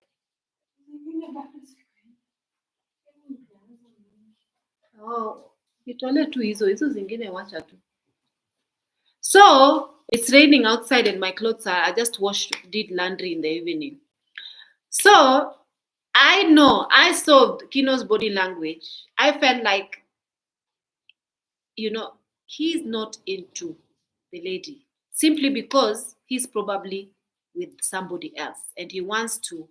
Oh, itole tu hizo zingine wacha tu. So it's raining outside and my clothes I just did laundry in the evening. So I saw Kino's body language. I felt like, he's not into the lady simply because he's probably with somebody else and he wants to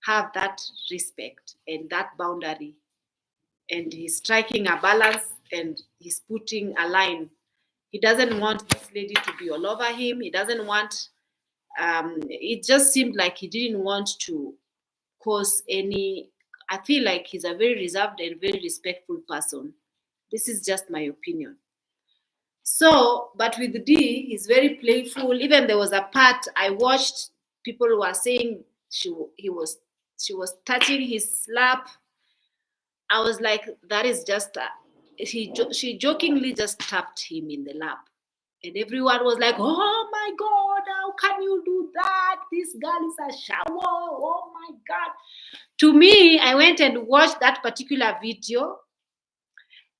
have that respect and that boundary, and he's striking a balance and he's putting a line. He doesn't want this lady to be all over him. He doesn't want, it just seemed like he didn't want to cause any. I feel like he's a very reserved and very respectful person. This is just my opinion. So, but with Dee, he's very playful. Even there was a part I watched, people were saying she was touching his lap. I was like, that is just she jokingly just tapped him in the lap, and everyone was like, oh my God, how can you do that? This girl is a shower. Oh my God. To me, I went and watched that particular video,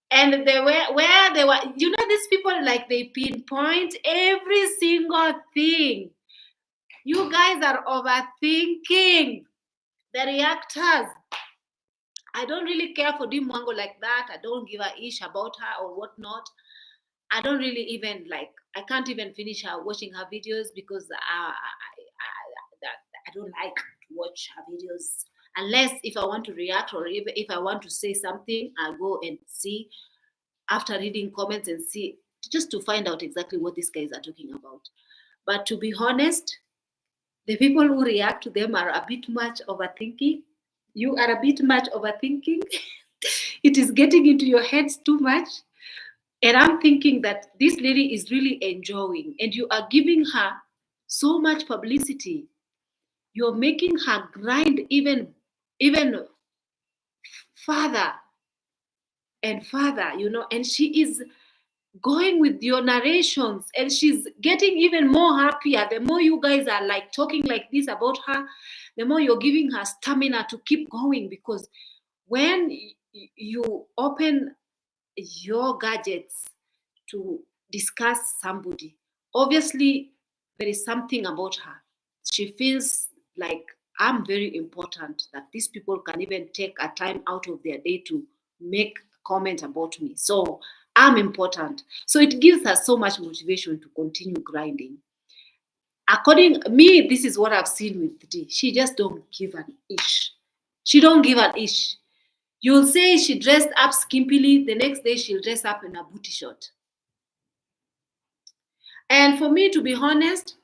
and they were where they were, these people, like, they pinpoint every single thing. You guys are overthinking the reactors. I don't really care for DeeMwango like that. I don't give a ish about her or whatnot. I don't really even I can't even finish watching her videos because I don't like to watch her videos. Unless if I want to react or if I want to say something, I'll go and see after reading comments and see, just to find out exactly what these guys are talking about. But to be honest, the people who react to them are a bit much overthinking. You are a bit much overthinking. It is getting into your heads too much. And I'm thinking that this lady is really enjoying, and you are giving her so much publicity. You're making her grind even further and further, and she is going with your narrations, and she's getting even more happier. The more you guys are talking like this about her, the more you're giving her stamina to keep going, because when you open your gadgets to discuss somebody, obviously there is something about her. She feels like, I'm very important, that these people can even take a time out of their day to make comment about me. So I'm important. So it gives her so much motivation to continue grinding. According me, this is what I've seen with Dee. She just don't give an ish. She don't give an ish. You'll say she dressed up skimpily, the next day she'll dress up in a booty short. And for me, to be honest,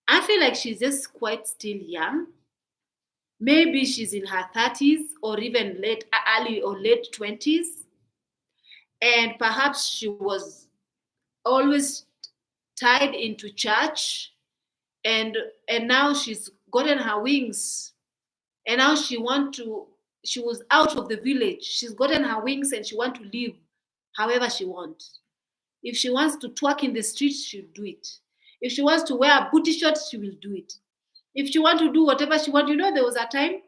I feel like she's just quite still young. Maybe she's in her 30s or even early or late 20s. And perhaps she was always tied into church, and now she's gotten her wings, and now she was out of the village. She's gotten her wings and she wants to live however she wants. If she wants to twerk in the streets, she'll do it. If she wants to wear a booty short, she will do it. If she wants to do whatever she wants, there was a time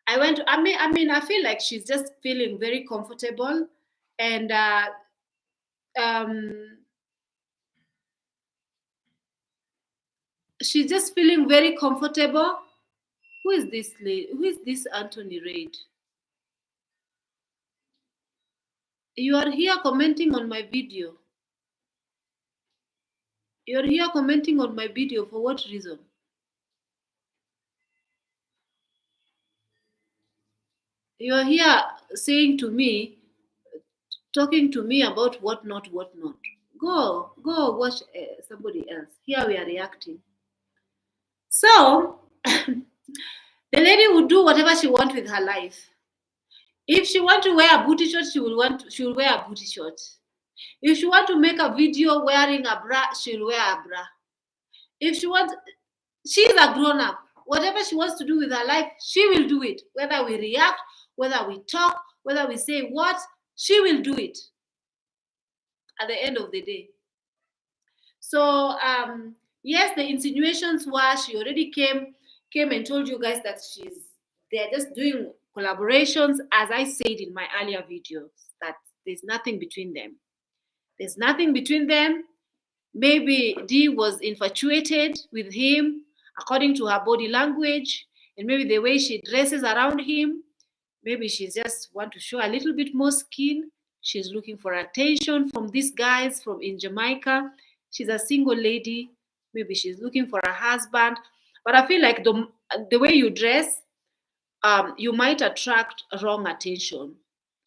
I feel like she's just feeling very comfortable, and she's just feeling very comfortable. Who is this lady? Who is this Anthony Reid? You are here commenting on my video. You're here commenting on my video for what reason? You're here saying to me, talking to me about what not. Go watch somebody else. Here we are reacting. So, the lady will do whatever she wants with her life. If she wants to wear a booty short, she will wear a booty short. If she wants to make a video wearing a bra, she'll wear a bra. If she wants, she's a grown-up. Whatever she wants to do with her life, she will do it. Whether we react, whether we talk, whether we say what, she will do it at the end of the day. So, yes, the insinuations were she already came and told you guys that they're just doing collaborations, as I said in my earlier videos, that there's nothing between them. There's nothing between them. Maybe Dee was infatuated with him according to her body language, and maybe the way she dresses around him. Maybe she just want to show a little bit more skin. She's looking for attention from these guys from in Jamaica. She's a single lady. Maybe she's looking for a husband. But I feel like the way you dress, you might attract wrong attention.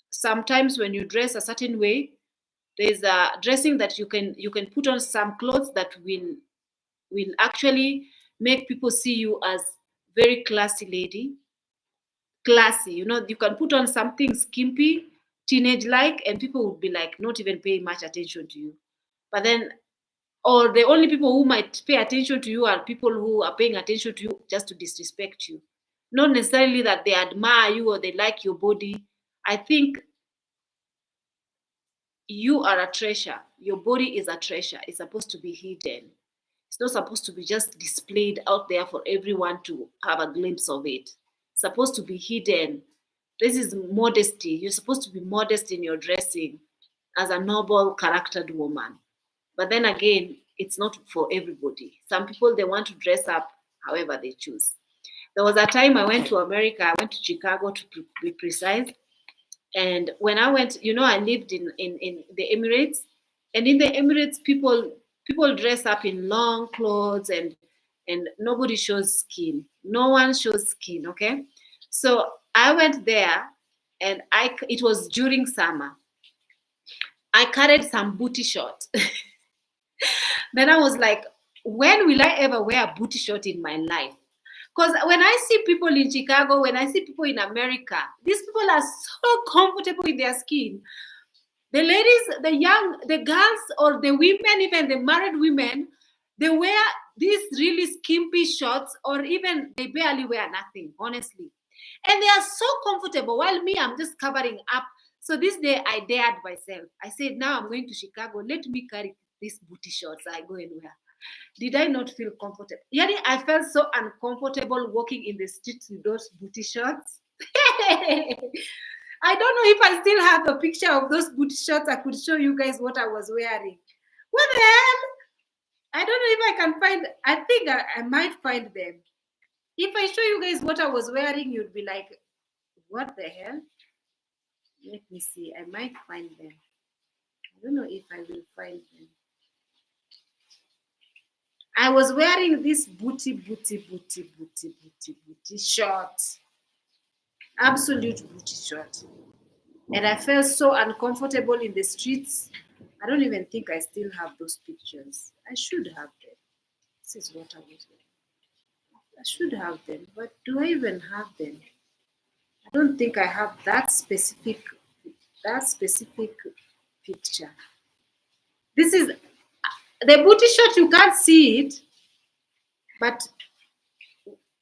Sometimes when you dress a certain way, there's a dressing that you can put on some clothes that will actually make people see you as very classy lady. Classy, you can put on something skimpy, teenage-like, and people would be like not even paying much attention to you. But then, or the only people who might pay attention to you are people who are paying attention to you just to disrespect you. Not necessarily that they admire you or they like your body. I think you are a treasure. Your body is a treasure. It's supposed to be hidden. It's not supposed to be just displayed out there for everyone to have a glimpse of it. It's supposed to be hidden. This is modesty. You're supposed to be modest in your dressing as a noble, charactered woman. But then again, it's not for everybody. Some people, they want to dress up however they choose. There was a time I went to America. I went to Chicago to be precise. And when I went, I lived in the Emirates. And in the Emirates, people dress up in long clothes and nobody shows skin. No one shows skin, okay? So I went there and it was during summer. I carried some booty shorts. Then I was like, when will I ever wear a booty short in my life? Because when I see people in Chicago, when I see people in America, these people are so comfortable in their skin. The ladies, the girls, or the women, even the married women, they wear these really skimpy shorts, or even they barely wear nothing, honestly. And they are so comfortable, while me, I'm just covering up. So this day, I dared myself. I said, now I'm going to Chicago. Let me carry these booty shorts I go and wear. Did I not feel comfortable? Yani, I felt so uncomfortable walking in the streets with those booty shorts. I don't know if I still have a picture of those booty shorts. I could show you guys what I was wearing. What the hell? I don't know if I can find. I think I might find them. If I show you guys what I was wearing, you'd be like, what the hell? Let me see. I might find them. I don't know if I will find them. I was wearing this booty short. Absolute booty short. And I felt so uncomfortable in the streets. I don't even think I still have those pictures. I should have them. This is what I was wearing. I should have them, but do I even have them? I don't think I have that specific picture. This is the booty short. You can't see it, but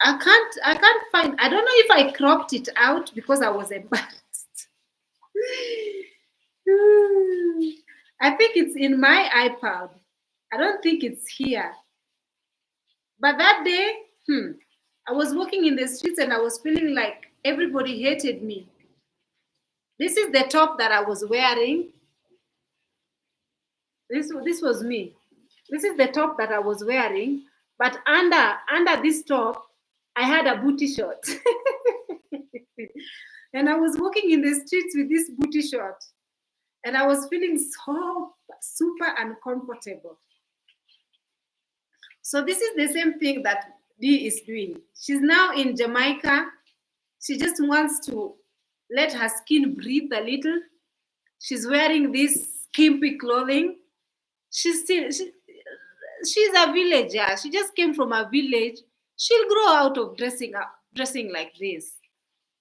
I can't find. I don't know if I cropped it out because I was embarrassed. I think it's in my iPad. I don't think it's here. But that day, I was walking in the streets and I was feeling like everybody hated me. This is the top that I was wearing. This was me. This is the top that I was wearing. But under this top, I had a booty short. And I was walking in the streets with this booty short. And I was feeling so super uncomfortable. So this is the same thing that Dee is doing. She's now in Jamaica. She just wants to let her skin breathe a little. She's wearing this skimpy clothing. She's a villager. She just came from a village. She'll grow out of dressing like this.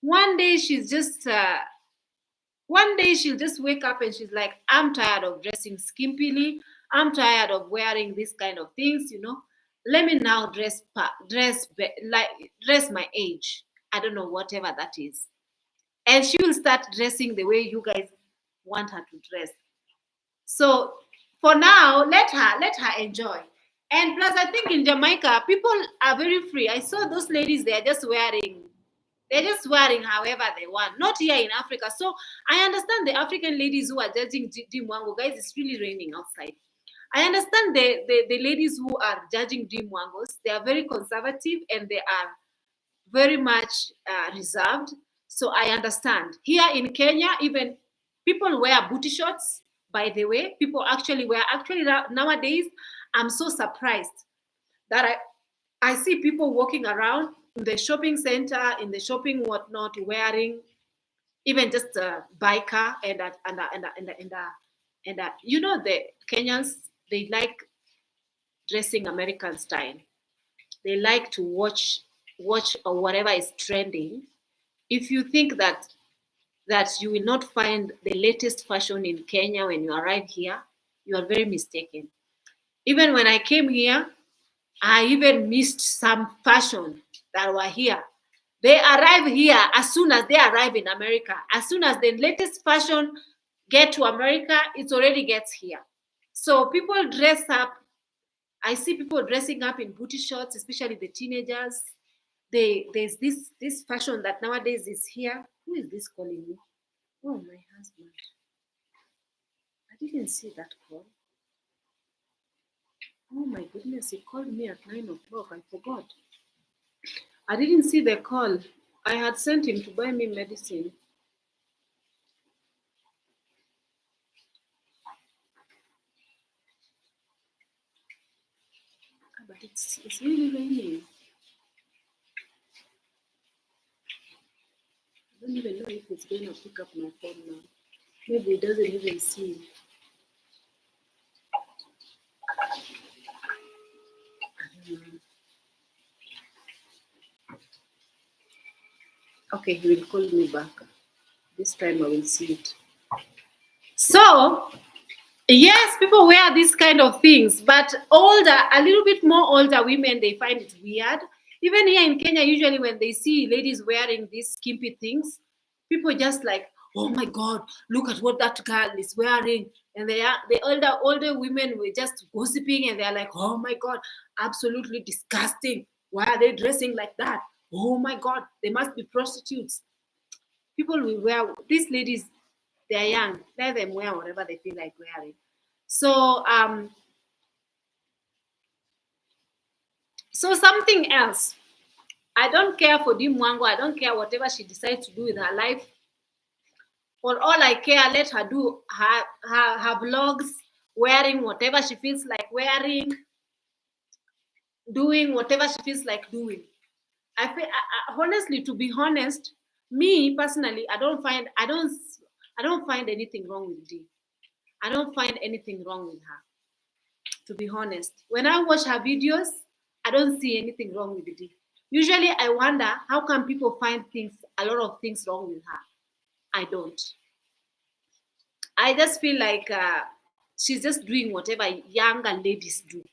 One day she'll just wake up and she's like, I'm tired of dressing skimpily. I'm tired of wearing these kind of things, Let me now dress my age. I don't know, whatever that is. And she will start dressing the way you guys want her to dress. So for now, let her enjoy. And plus, I think in Jamaica, people are very free. I saw those ladies, they're just wearing however they want, not here in Africa. So I understand the African ladies who are judging DeeMwango. Guys, it's really raining outside. I understand the ladies who are judging DeeMwangos. They are very conservative and they are very much reserved. So I understand. Here in Kenya, even people wear booty shorts, by the way. People actually nowadays, I'm so surprised that I see people walking around in the shopping center, in the shopping whatnot, wearing even just a biker and the Kenyans, they like dressing American style. They like to watch or whatever is trending. If you think that you will not find the latest fashion in Kenya when you arrive here, you are very mistaken. Even when I came here, I even missed some fashion that were here. They arrive here as soon as they arrive in America. As soon as the latest fashion get to America, it already gets here. So people dress up. I see people dressing up in booty shorts, especially the teenagers. There's this fashion that nowadays is here. Who is this calling me? Oh, my husband. I didn't see that call. Oh my goodness, he called me at 9 o'clock. I forgot. I didn't see the call. I had sent him to buy me medicine. But it's really raining. I don't even know if it's going to pick up my phone now. Maybe it doesn't even see. Okay, he will call me back. This time I will see it. So, yes, people wear these kind of things, but a little bit more older women, they find it weird. Even here in Kenya, usually when they see ladies wearing these skimpy things, people just like, oh my God, look at what that girl is wearing. And the older women were just gossiping and they're like, oh my God, absolutely disgusting. Why are they dressing like that? Oh my God, they must be prostitutes. People will wear, these ladies, they're young. Let them wear whatever they feel like wearing. So, something else. I don't care for DeeMwango. I don't care whatever she decides to do with her life. For all I care, let her do her vlogs, wearing whatever she feels like wearing, doing whatever she feels like doing. Honestly, to be honest, me personally, I don't find anything wrong with Dee. I don't find anything wrong with her. To be honest, when I watch her videos, I don't see anything wrong with Dee. Usually, I wonder how come people find a lot of things wrong with her. I don't. I just feel like she's just doing whatever younger ladies do.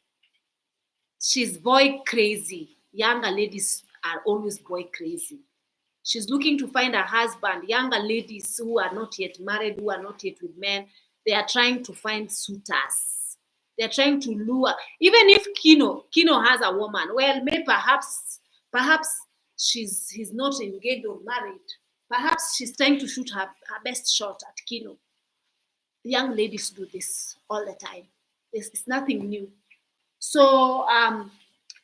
She's boy crazy. Younger ladies are always boy crazy. She's looking to find a husband. Younger ladies who are not yet married, who are not yet with men, they are trying to find suitors. They're trying to lure. Even if Kino has a woman, well, maybe perhaps he's not engaged or married. Perhaps she's trying to shoot her best shot at Kino. Young ladies do this all the time. It's nothing new. So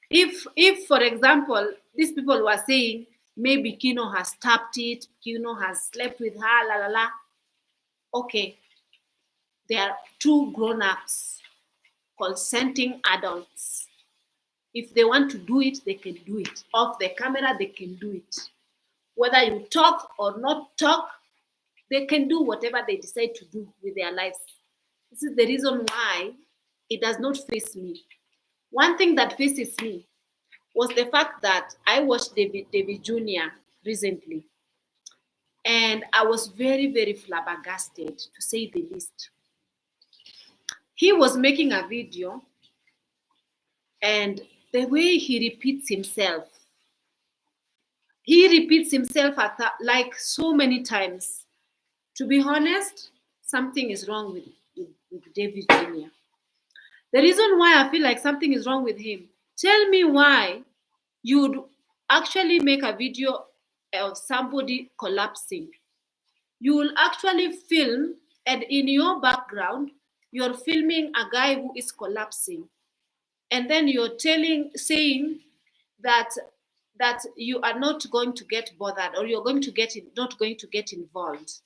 If for example, these people were saying maybe Kino has tapped it, Kino has slept with her, la la la. Okay, they are two grown-ups, consenting adults. If they want to do it, they can do it. Off the camera, they can do it. Whether you talk or not talk, they can do whatever they decide to do with their lives. This is the reason why it does not face me. One thing that faces me was the fact that I watched David Jr. recently. And I was very, very flabbergasted, to say the least. He was making a video, and the way he repeats himself like so many times. To be honest, something is wrong with David Jr. The reason why I feel like something is wrong with him, tell me why you'd actually make a video of somebody collapsing. You will actually film, and in your background, you're filming a guy who is collapsing. And then you're saying that you are not going to get bothered, or you're not going to get involved.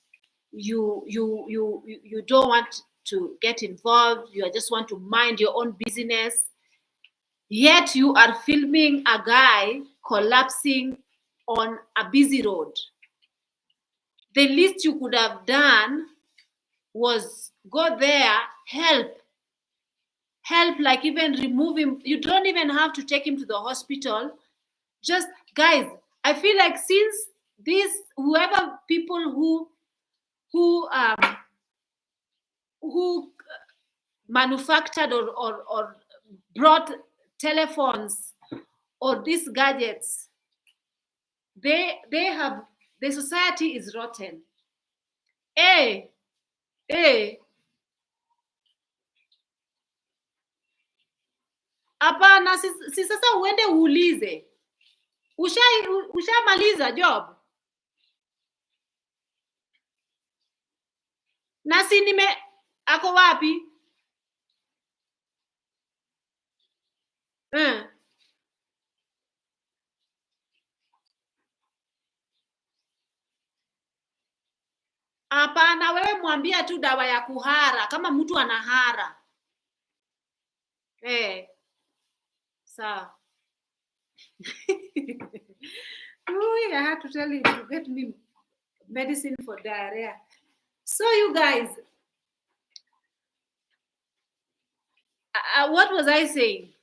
You don't want to get involved. You just want to mind your own business. Yet you are filming a guy collapsing on a busy road. The least you could have done was go there, help, like even remove him. You don't even have to take him to the hospital. Just, guys, I feel like since whoever people who manufactured or brought telephones or these gadgets, the society is rotten. Hapana, si sasa uende uulize. Ushamaliza job? Na si ako wapi? Hapana, wewe mwambia tu dawa ya kuhara kama mtu anahara. Sawa. I had to tell you to get me medicine for diarrhea. So you guys, what was I saying?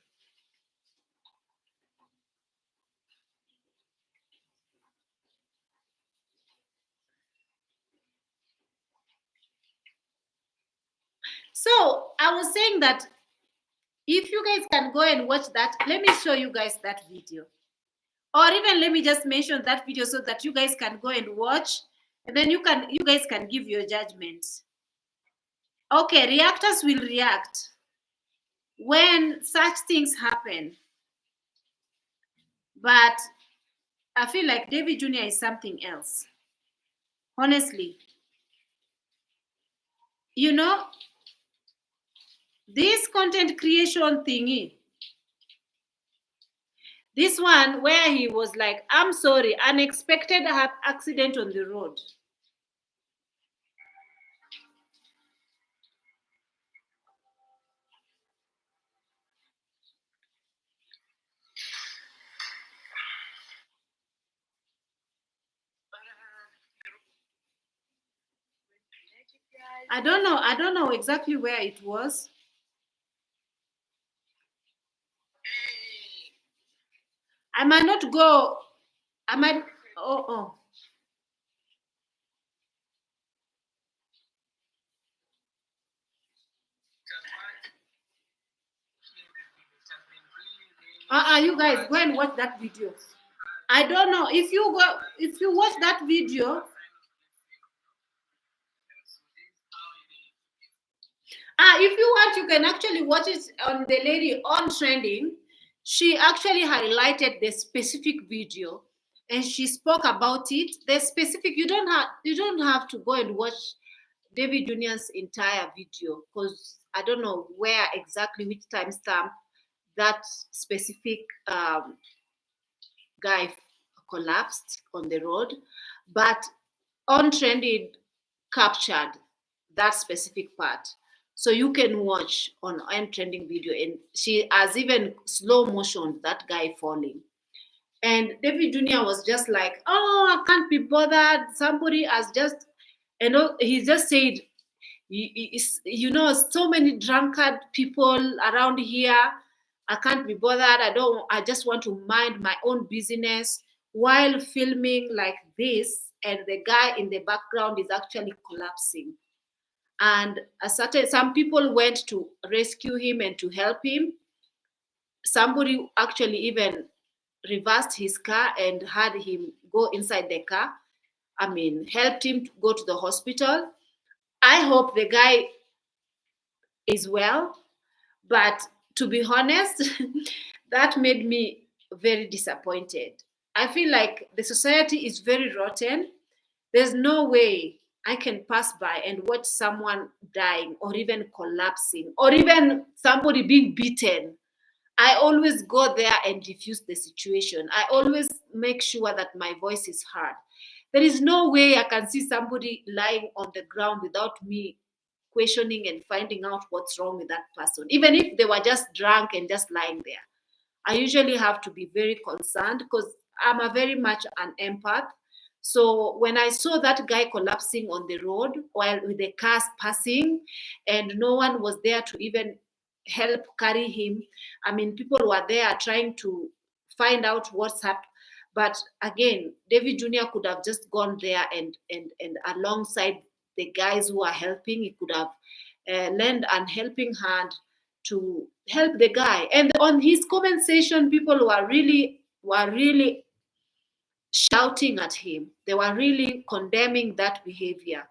So I was saying that if you guys can go and watch that, let me show you guys that video. Or even let me just mention that video so that you guys can go and watch, and then you guys can give your judgment. Okay, reactors will react when such things happen. But I feel like David Jr. is something else. Honestly. You know, this content creation thingy, this one where he was like, I'm sorry, unexpected accident on the road. I don't know exactly where it was. I might not go. I might. Oh. You guys go and watch that video. I don't know if you watch that video. If you want, you can actually watch it on the lady on trending. She actually highlighted the specific video and she spoke about it. The specific, you don't have to go and watch David Jr.'s entire video, because I don't know where exactly, which timestamp, that specific guy collapsed on the road, but On Trending captured that specific part. So you can watch on Trending video, and she has even slow motion that guy falling. And David Jr. was just like, "Oh, I can't be bothered. Somebody has just," he just said, so many drunkard people around here. I can't be bothered. I just want to mind my own business while filming like this. And the guy in the background is actually collapsing. And some people went to rescue him and to help him. Somebody actually even reversed his car and had him go inside the car. Helped him to go to the hospital. I hope the guy is well, but to be honest, that made me very disappointed. I feel like the society is very rotten. There's no way I can pass by and watch someone dying or even collapsing or even somebody being beaten. I always go there and diffuse the situation. I always make sure that my voice is heard. There is no way I can see somebody lying on the ground without me questioning and finding out what's wrong with that person, even if they were just drunk and just lying there. I usually have to be very concerned because I'm a very much an empath. So when I saw that guy collapsing on the road while with the cars passing and no one was there to even help carry him, people were there trying to find out what's up. But again, David Jr. could have just gone there and alongside the guys who are helping, he could have lent an helping hand to help the guy. And on his comment section, people were really shouting at him. They were really condemning that behavior.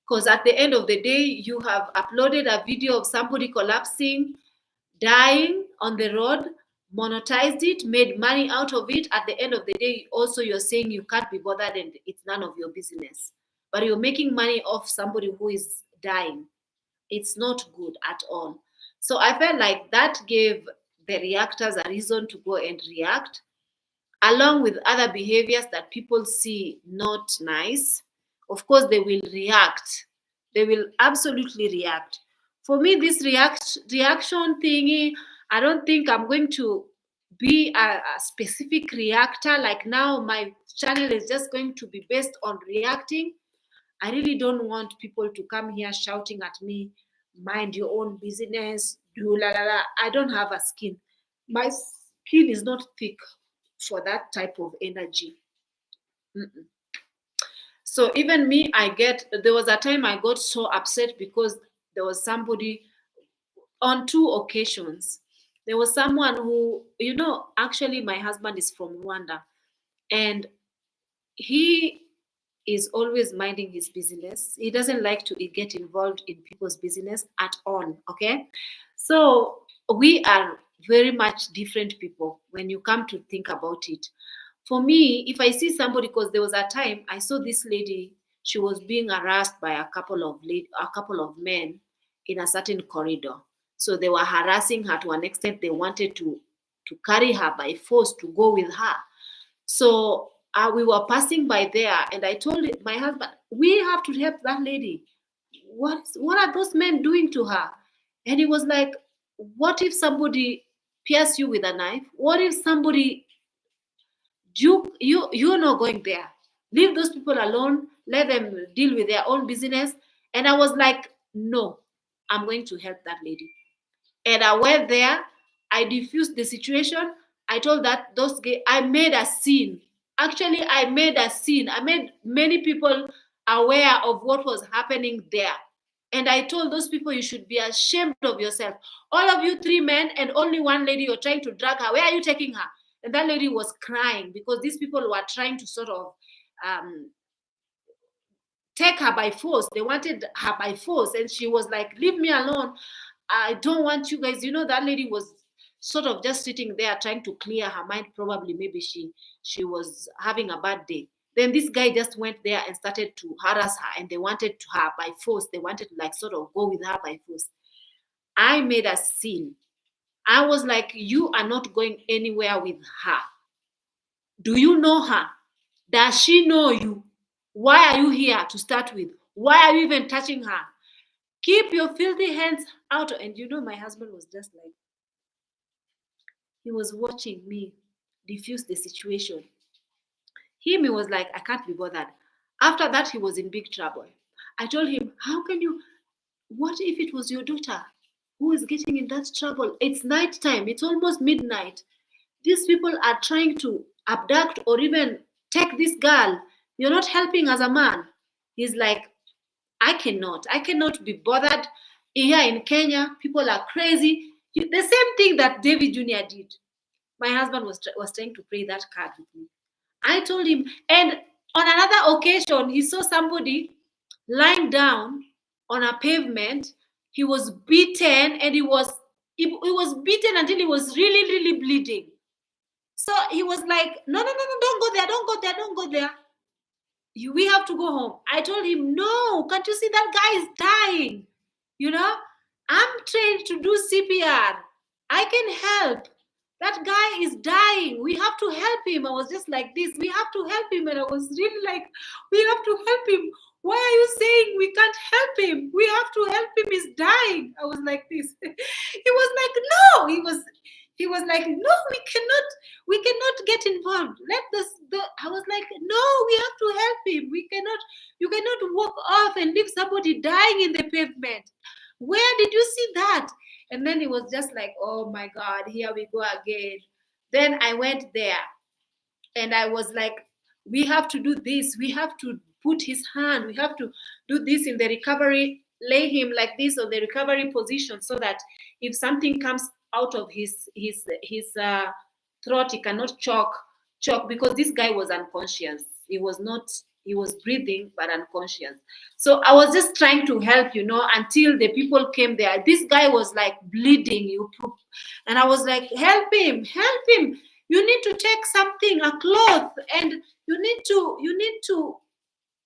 Because at the end of the day, you have uploaded a video of somebody collapsing, dying on the road, monetized it, made money out of it. At the end of the day, also you're saying you can't be bothered and it's none of your business. But you're making money off somebody who is dying. It's not good at all. So I felt like that gave the reactors a reason to go and react, along with other behaviors that people see not nice. Of course, they will react. They will absolutely react. For me, this reaction thingy, I don't think I'm going to be a specific reactor. Like now, my channel is just going to be based on reacting. I really don't want people to come here shouting at me, mind your own business, do la la la. I don't have a skin. My skin is not thick for that type of energy. Mm-mm. So even me, there was a time I got so upset because there was somebody on 2 occasions. There was someone who, actually my husband is from Rwanda and he is always minding his business. He doesn't like to get involved in people's business at all, okay? So we are very much different people when you come to think about it. For me, if I see somebody, because there was a time I saw this lady, she was being harassed by a couple of men in a certain corridor. So they were harassing her to an extent they wanted to carry her by force to go with her. So we were passing by there, and I told my husband, we have to help that lady. What are those men doing to her? And he was like, what if somebody pierce you with a knife? What if somebody, you're not going there? Leave those people alone. Let them deal with their own business. And I was like, no, I'm going to help that lady. And I went there. I diffused the situation. I told those guys, I made a scene. Actually, I made a scene. I made many people aware of what was happening there. And I told those people, you should be ashamed of yourself. All of you 3 men and only 1 lady, you're trying to drag her. Where are you taking her? And that lady was crying because these people were trying to sort of take her by force. They wanted her by force. And she was like, leave me alone. I don't want you guys. That lady was sort of just sitting there trying to clear her mind. Probably maybe she was having a bad day. Then this guy just went there and started to harass her, and they wanted her by force. They wanted to sort of go with her by force. I made a scene. I was like, you are not going anywhere with her. Do you know her? Does she know you? Why are you here to start with? Why are you even touching her? Keep your filthy hands out. And you know, my husband was just like, he was watching me diffuse the situation. He was like, I can't be bothered. After that, he was in big trouble. I told him, how can you, what if it was your daughter who is getting in that trouble? It's night time, it's almost midnight. These people are trying to abduct or even take this girl. You're not helping as a man. He's like, I cannot be bothered. Here in Kenya, people are crazy. The same thing that David Jr. did. My husband was trying to play that card with me. I told him, and on another occasion, he saw somebody lying down on a pavement. He was beaten, and he was beaten until he was really, really bleeding. So he was like, no, don't go there, don't go there. We have to go home. I told him, no, can't you see that guy is dying? You know, I'm trained to do CPR. I can help. That guy is dying. We have to help him. I was just like this. We have to help him. And I was really like, we have to help him. Why are you saying we can't help him? We have to help him. He's dying. I was like this. He was like, no. He was like, no, we cannot get involved. I was like, no, we have to help him. You cannot walk off and leave somebody dying in the pavement. Where did you see that? And then it was just like, oh my God, here we go again. Then I went there and I was like, we have to do this. We have to put his hand. We have to do this in the recovery, lay him like this on the recovery position so that if something comes out of his throat, he cannot choke because this guy was unconscious. He was breathing but unconscious. So I was just trying to help, until the people came there. This guy was like bleeding, and I was like, help him. You need to take something, a cloth, and you need to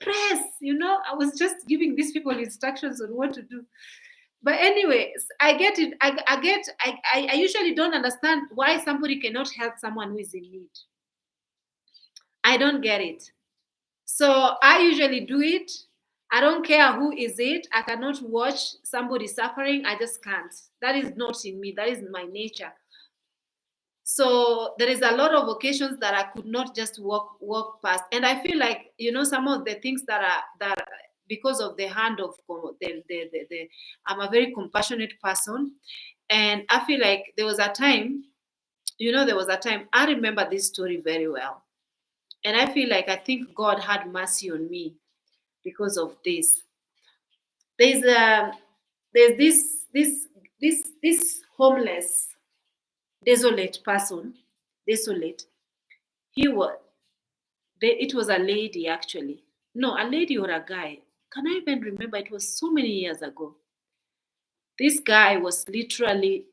press. I was just giving these people instructions on what to do. But anyways, I get it. I usually don't understand why somebody cannot help someone who is in need. I don't get it. So I usually do it. I don't care who is it. I cannot watch somebody suffering. I just can't. That is not in me. That is my nature. So there is a lot of occasions that I could not just walk past. And I feel like, some of the things that because of the hand of I'm a very compassionate person. And I feel like there was a time, I remember this story very well. And I feel like I think God had mercy on me because of this. There's this homeless, desolate person. It was a lady actually. No, a lady or a guy. Can I even remember? It was so many years ago. This guy was literally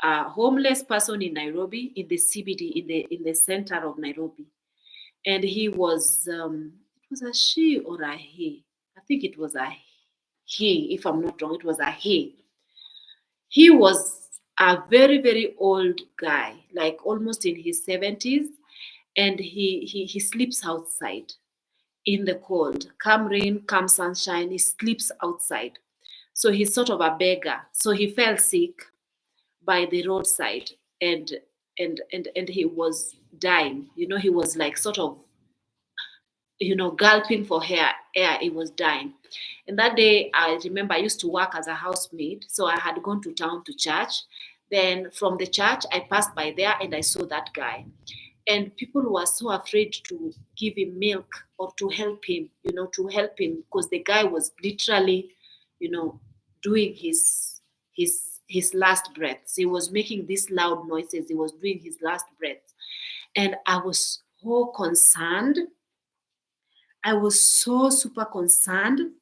a homeless person in Nairobi, in the CBD, in the center of Nairobi. And he was, it was a she or a he. I think it was a he, if I'm not wrong, it was a he. He was a very, very old guy, like almost in his 70s. And he sleeps outside in the cold. Come rain, come sunshine, he sleeps outside. So he's sort of a beggar. So he fell sick by the roadside and he was dying. He was like sort of, gulping for air. He was dying. And that day, I remember I used to work as a housemaid. So I had gone to town to church. Then from the church, I passed by there and I saw that guy. And people were so afraid to give him milk or to help him, because the guy was literally, doing his last breaths. He was making these loud noises. He was doing his last breaths. And I was so concerned. I was so super concerned.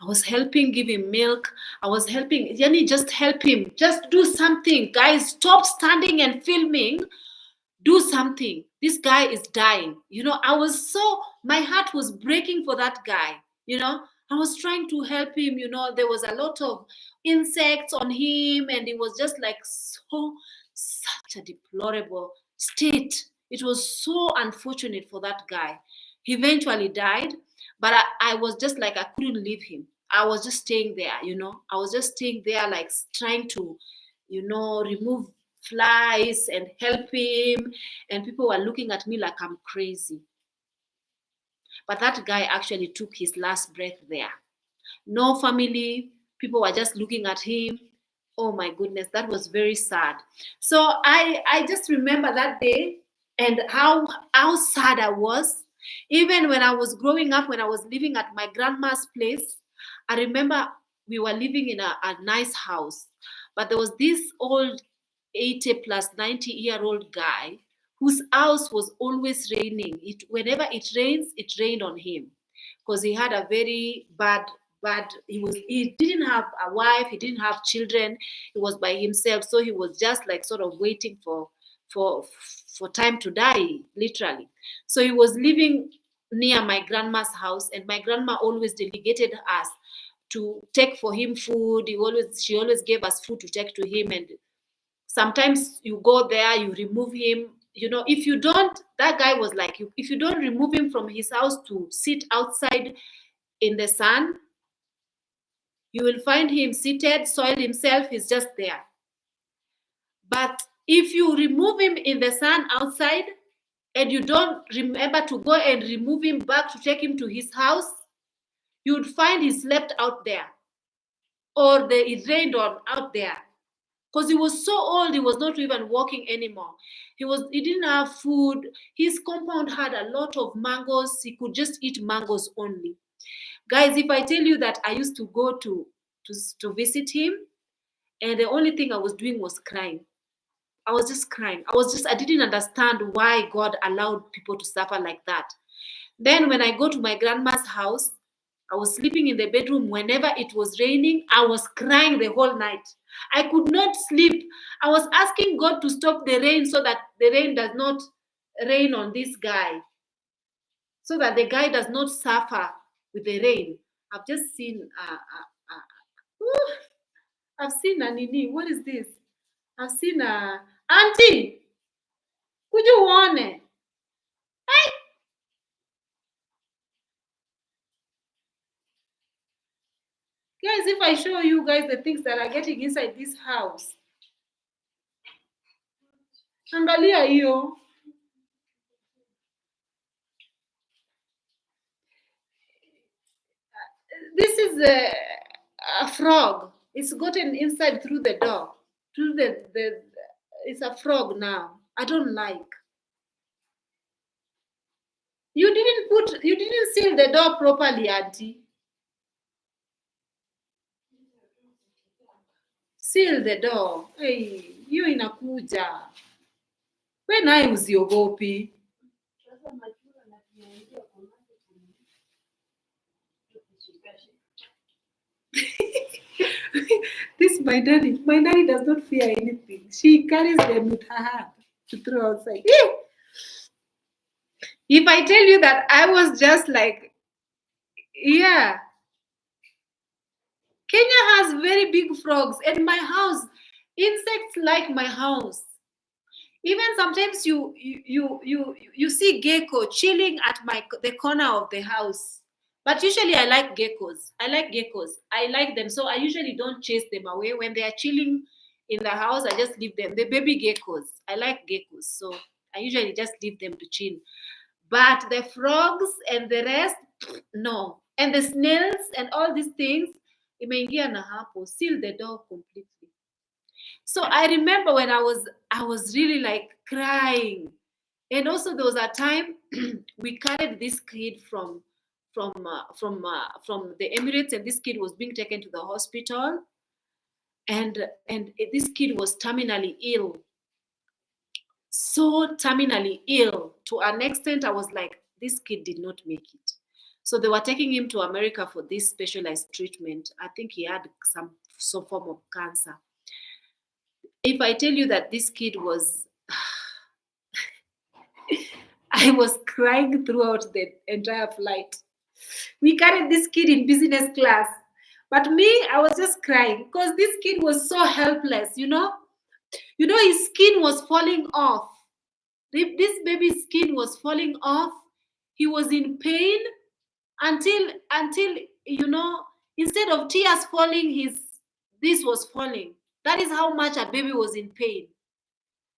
I was helping give him milk. I was helping, just help him. Just do something. Guys, stop standing and filming. Do something. This guy is dying. My heart was breaking for that guy. I I was trying to help him. There was a lot of insects on him, and it was just like such a deplorable state. It was so unfortunate for that guy. He eventually died, but I was just like, I couldn't leave him. I was just staying there, I was just staying there, like trying to, remove flies and help him. And people were looking at me like I'm crazy. But that guy actually took his last breath there. No family, people were just looking at him. Oh my goodness, that was very sad. So I just remember that day and how sad I was. Even when I was growing up, when I was living at my grandma's place, I remember we were living in a nice house, but there was this old 80 plus 90-year-old guy whose house was always raining. Whenever it rains, it rained on him because he had a very bad, he didn't have a wife, he didn't have children, he was by himself. So he was just like sort of waiting for time to die, literally. So he was living near my grandma's house, and my grandma always delegated us to take for him food. She always gave us food to take to him, and sometimes you go there, you remove him. If you don't, that guy was like, if you don't remove him from his house to sit outside in the sun, you will find him seated, soiled himself, he's just there. But if you remove him in the sun outside and you don't remember to go and remove him back to take him to his house, you would find he slept out there, or it rained on out there. Because he was so old, he was not even walking anymore. He didn't have food. His compound had a lot of mangoes. He could just eat mangoes only. Guys, if I tell you that I used to go to visit him, and the only thing I was doing was crying. I was just crying. I didn't understand why God allowed people to suffer like that. Then when I go to my grandma's house, I was sleeping in the bedroom. Whenever it was raining, I was crying the whole night. I could not sleep. I was asking God to stop the rain so that the rain does not rain on this guy, so that the guy does not suffer with the rain. I've just seen I've seen a nini. What is this? I've seen a auntie. Could you want it? Hey. Guys, if I show you guys the things that are getting inside this house, angalia hiyo. This is a frog. It's gotten inside through the door. Through it's a frog now. I don't like. You didn't seal the door properly, auntie. Seal the door. Hey, hiyo inakuja. We naye usiogopi. This my daddy does not fear anything. She carries them with her hand to throw outside. If I tell you that I was just like, yeah. Kenya has very big frogs, and my house, insects like my house. Even sometimes you see gecko chilling at the corner of the house. But usually I like geckos. I like them. So I usually don't chase them away. When they are chilling in the house, I just leave them. The baby geckos. I like geckos. So I usually just leave them to chill. But the frogs and the rest, no. And the snails and all these things, imeingia na hapo. Seal the door completely. So I remember when I was really like crying. And also there was a time we carried this kid from the Emirates, and this kid was being taken to the hospital, and this kid was terminally ill, so terminally ill to an extent I was like, this kid did not make it. So they were taking him to America for this specialized treatment. I think he had some form of cancer. If I tell you that this kid was I was crying throughout the entire flight. We carried this kid in business class. But me, I was just crying because this kid was so helpless, you know. You know, his skin was falling off. This baby's skin was falling off. He was in pain until you know, instead of tears falling, this was falling. That is how much a baby was in pain.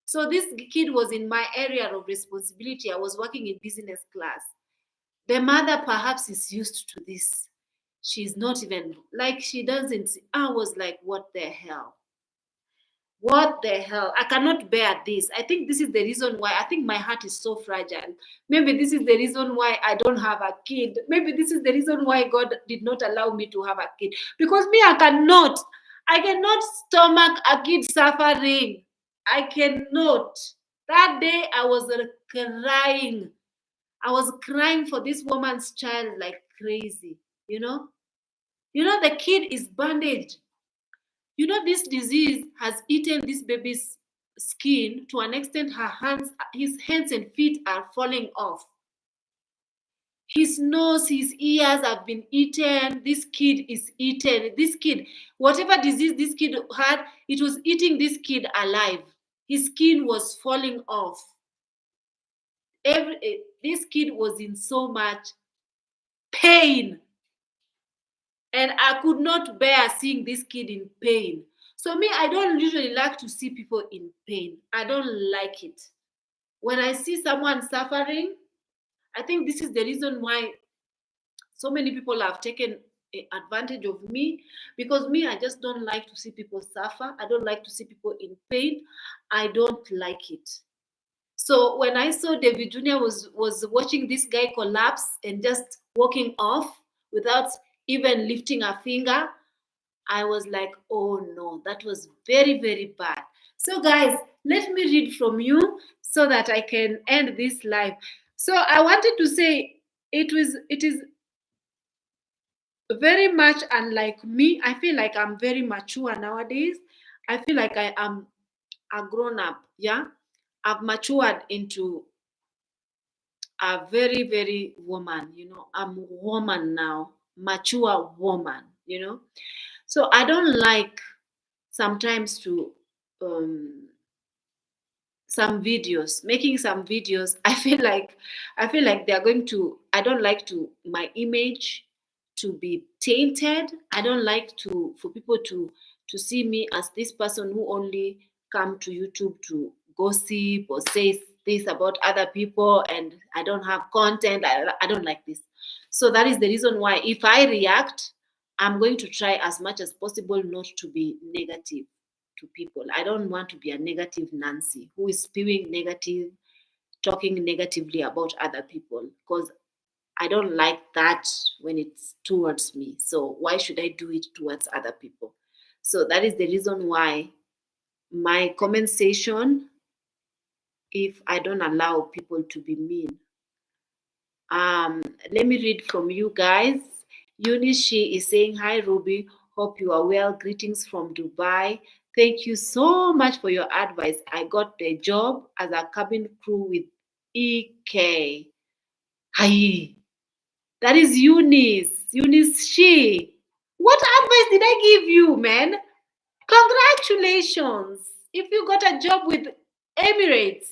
So this kid was in my area of responsibility. I was working in business class. The mother perhaps is used to this. She's not even like, she doesn't. I was like, what the hell? What the hell? I cannot bear this. I think this is the reason why I think my heart is so fragile. Maybe this is the reason why I don't have a kid. Maybe this is the reason why God did not allow me to have a kid. Because me, I cannot stomach a kid suffering. I cannot. That day I was crying. I was crying for this woman's child like crazy, you know? You know, the kid is bandaged. You know, this disease has eaten this baby's skin to an extent his hands and feet are falling off. His nose, his ears have been eaten. This kid is eaten. This kid, whatever disease this kid had, it was eating this kid alive. His skin was falling off. This kid was in so much pain. And I could not bear seeing this kid in pain. So me, I don't usually like to see people in pain. I don't like it. When I see someone suffering, I think this is the reason why so many people have taken advantage of me, because me, I just don't like to see people suffer. I don't like to see people in pain. I don't like it. So when I saw David Jr. was watching this guy collapse and just walking off without even lifting a finger, I was like, oh no, that was very, very bad. So guys, let me read from you so that I can end this live. So I wanted to say it is very much unlike me. I feel like I'm very mature nowadays. I feel like I am a grown up. Yeah, I've matured into a very, very woman. You know, I'm a woman now, mature woman. You know, so I don't like sometimes to making some videos. I feel like they're going to, I don't like to my image to be tainted. I don't like for people to see me as this person who only come to YouTube to gossip or say this about other people, and I don't have content. I don't like this. So that is the reason why if I react, I'm going to try as much as possible not to be negative to people. I don't want to be a negative Nancy who is spewing negative, talking negatively about other people, because I don't like that when it's towards me. So why should I do it towards other people? So that is the reason why my comment section, if I don't allow people to be mean. Let me read from you guys. Eunice, she is saying, hi Ruby, hope you are well. Greetings from Dubai. Thank you so much for your advice. I got the job as a cabin crew with EK. Hi. That is Eunice. Eunice, she. What advice did I give you, man? Congratulations. If you got a job with Emirates,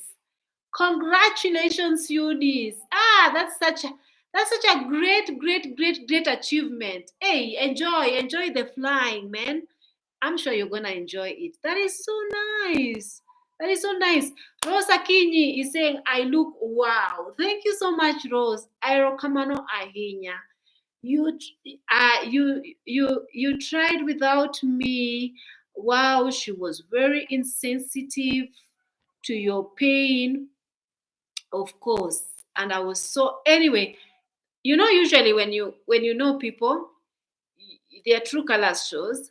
congratulations, Eunice. That's such a great achievement. Hey, enjoy the flying, man. I'm sure you're gonna enjoy it. That is so nice. That is so nice. Rose Akinyi is saying, I look wow. Thank you so much, Rose. Aerokamano ahinya. You tried without me. Wow, she was very insensitive to your pain, of course. And I was so, anyway, you know, usually when you know people, their true colors shows.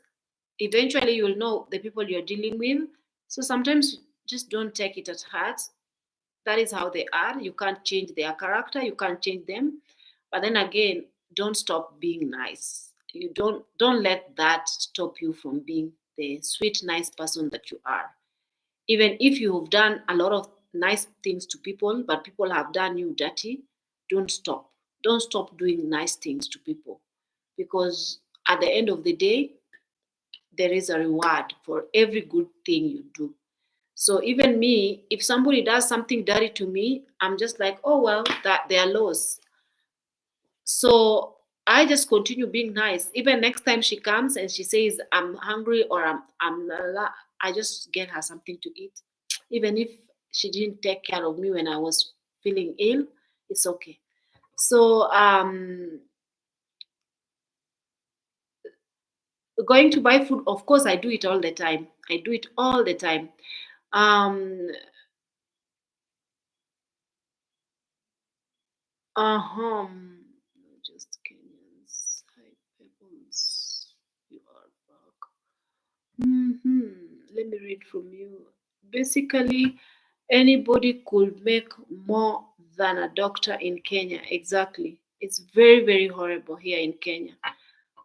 Eventually you'll know the people you're dealing with. So sometimes just don't take it at heart. That is how they are. You can't change their character, you can't change them. But then again, don't stop being nice. You don't let that stop you from being the sweet, nice person that you are. Even if you have done a lot of nice things to people, but people have done you dirty, don't stop. don't stop doing nice things to people, because at the end of the day, there is a reward for every good thing you do. So even me, if somebody does something dirty to me, I'm just like, oh well, that their loss. So I just continue being nice. Even next time she comes and she says I'm hungry or I'm I just get her something to eat. Even if she didn't take care of me when I was feeling ill, it's okay. So going to buy food, of course I do it all the time. I do it all the time. Um just Kenyans. Hi, Pebbles. You are back. Let me read from you. Basically, anybody could make more than a doctor in Kenya. Exactly. It's very, very horrible here in Kenya.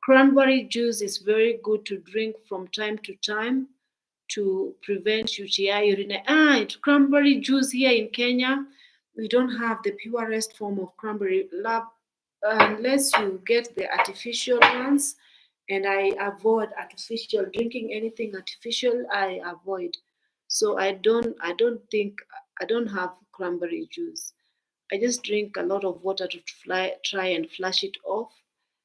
Cranberry juice is very good to drink from time to time to prevent UTI urinary. Cranberry juice here in Kenya, we don't have the purest form of cranberry lab unless you get the artificial ones. And I avoid artificial drinking anything artificial. I avoid. So I don't have cranberry juice. I just drink a lot of water to try and flush it off,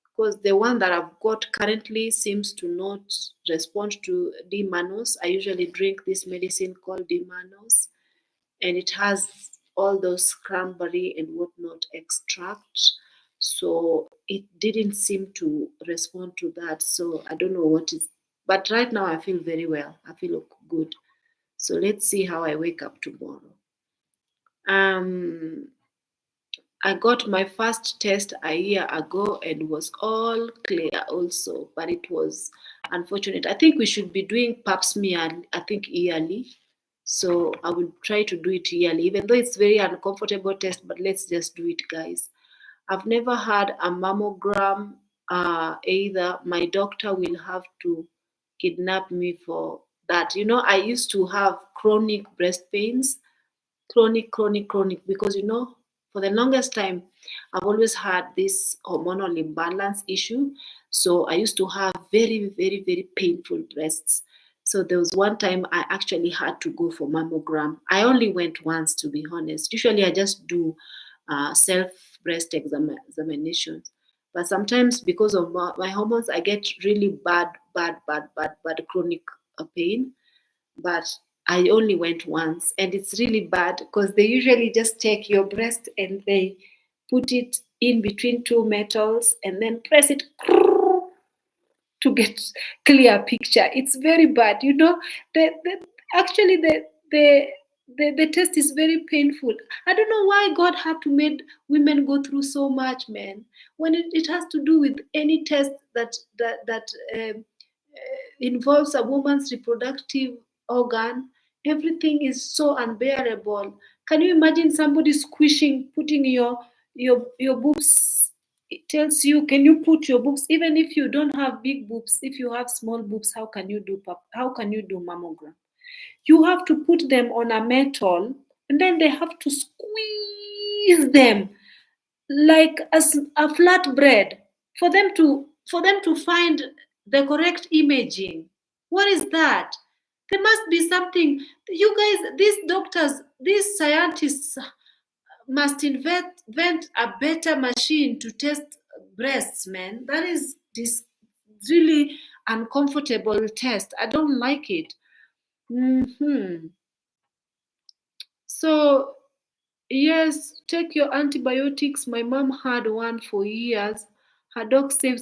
because the one that I've got currently seems to not respond to DeeMwango. I usually drink this medicine called DeeMwango, and it has all those cranberry and whatnot extract. So it didn't seem to respond to that. So I don't know what is, but right now I feel very well. I feel good. So let's see how I wake up tomorrow. I got my first test a year ago and was all clear also, but it was unfortunate. I think we should be doing pap smear, I think yearly. So I will try to do it yearly, even though it's very uncomfortable test, but let's just do it, guys. I've never had a mammogram either. My doctor will have to kidnap me for that. You know, I used to have chronic breast pains, chronic, because for the longest time I've always had this hormonal imbalance issue. So I used to have very, very, very painful breasts. So there was one time I actually had to go for mammogram. I only went once, to be honest. Usually I just do self breast examinations, but sometimes because of my hormones I get really bad chronic pain. But I only went once, and it's really bad because they usually just take your breast and they put it in between two metals and then press it to get clear picture. It's very bad. Actually the test is very painful. I don't know why God had to make women go through so much, man. When it has to do with any test that involves a woman's reproductive organ, everything is so unbearable. Can you imagine somebody squishing, putting your boobs? It tells you, can you put your boobs, even if you don't have big boobs, if you have small boobs, how can you do mammogram? You have to put them on a metal, and then they have to squeeze them like a flatbread for them to find the correct imaging. What is that? There must be something. You guys, these doctors, these scientists must invent a better machine to test breasts, man. That is this really uncomfortable test. I don't like it. So yes, take your antibiotics. My mom had one for years. Her doc say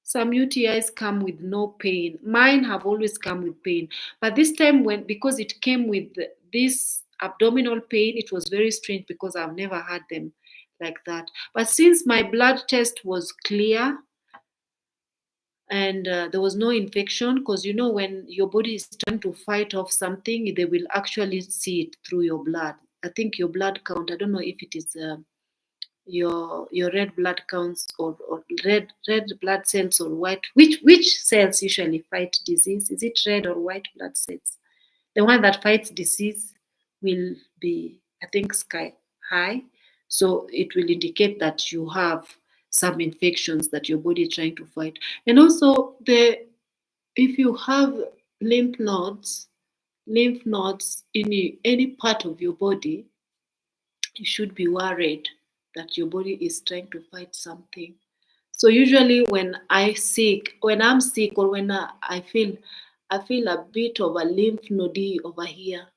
some UTIs come with no pain. Mine have always come with pain, but this time because it came with this abdominal pain, it was very strange because I've never had them like that. But since my blood test was clear and there was no infection, because when your body is trying to fight off something, they will actually see it through your blood. I think your blood count, I don't know if it is your red blood counts or red blood cells or white, which cells usually fight disease. Is it red or white blood cells? The one that fights disease will be, I think, sky high. So it will indicate that you have some infections that your body is trying to fight. And also if you have lymph nodes, in any part of your body, you should be worried that your body is trying to fight something. So usually when I'm sick, or when I feel a bit of a lymph node over here.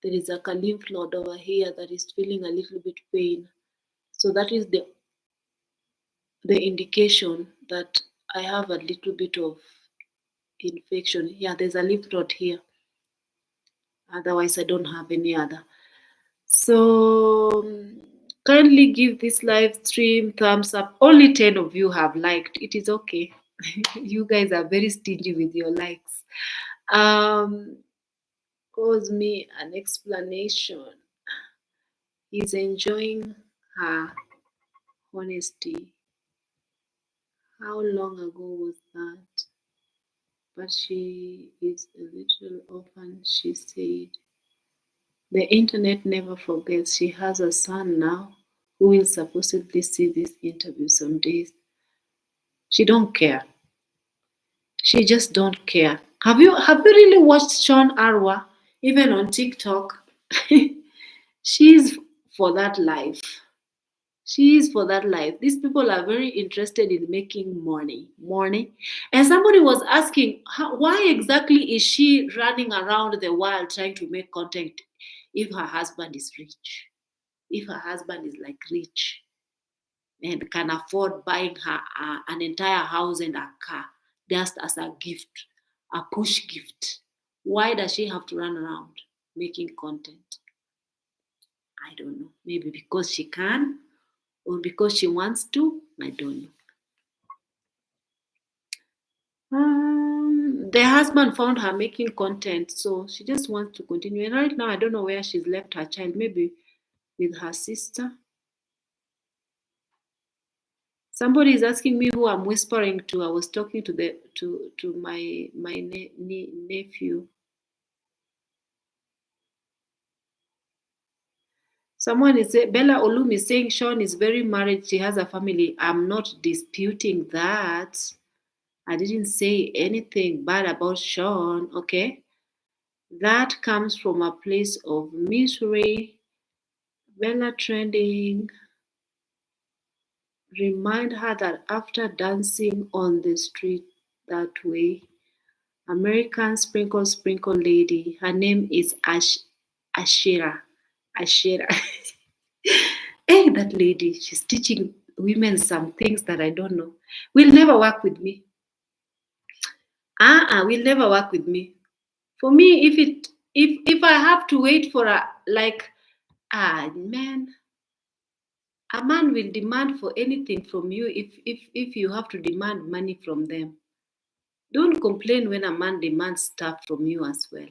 There is like a lymph node over here that is feeling a little bit pain. So that is the indication that I have a little bit of infection. Yeah, there's a lymph node here. Otherwise, I don't have any other. So kindly give this live stream thumbs up. Only 10 of you have liked. It is okay. You guys are very stingy with your likes. Cause me an explanation. He's enjoying her honesty. How long ago was that? But she is a little orphan, she said. The internet never forgets. She has a son now who will supposedly see this interview some days. She don't care. She just don't care. Have you really watched Sean Arwa? Even on TikTok? She's for that life. She is for that life. These people are very interested in making money. And somebody was asking, why exactly is she running around the world trying to make content if her husband is rich? If her husband is like rich and can afford buying her an entire house and a car just as a gift, a push gift. Why does she have to run around making content? I don't know. Maybe because she can, or because she wants to. I don't know. The husband found her making content, so she just wants to continue. And right now, I don't know where she's left her child. Maybe with her sister. Somebody is asking me who I'm whispering to. I was talking to my nephew. Someone is saying, Bella Olum is saying Sean is very married. She has a family. I'm not disputing that. I didn't say anything bad about Sean, okay? That comes from a place of misery. Bella trending. Remind her that after dancing on the street that way, American sprinkle lady, her name is Ashira. Hey, that lady, she's teaching women some things that I don't know. Will never work with me. Will never work with me. For me, if I have to wait for man, a man will demand for anything from you if you have to demand money from them. Don't complain when a man demands stuff from you as well.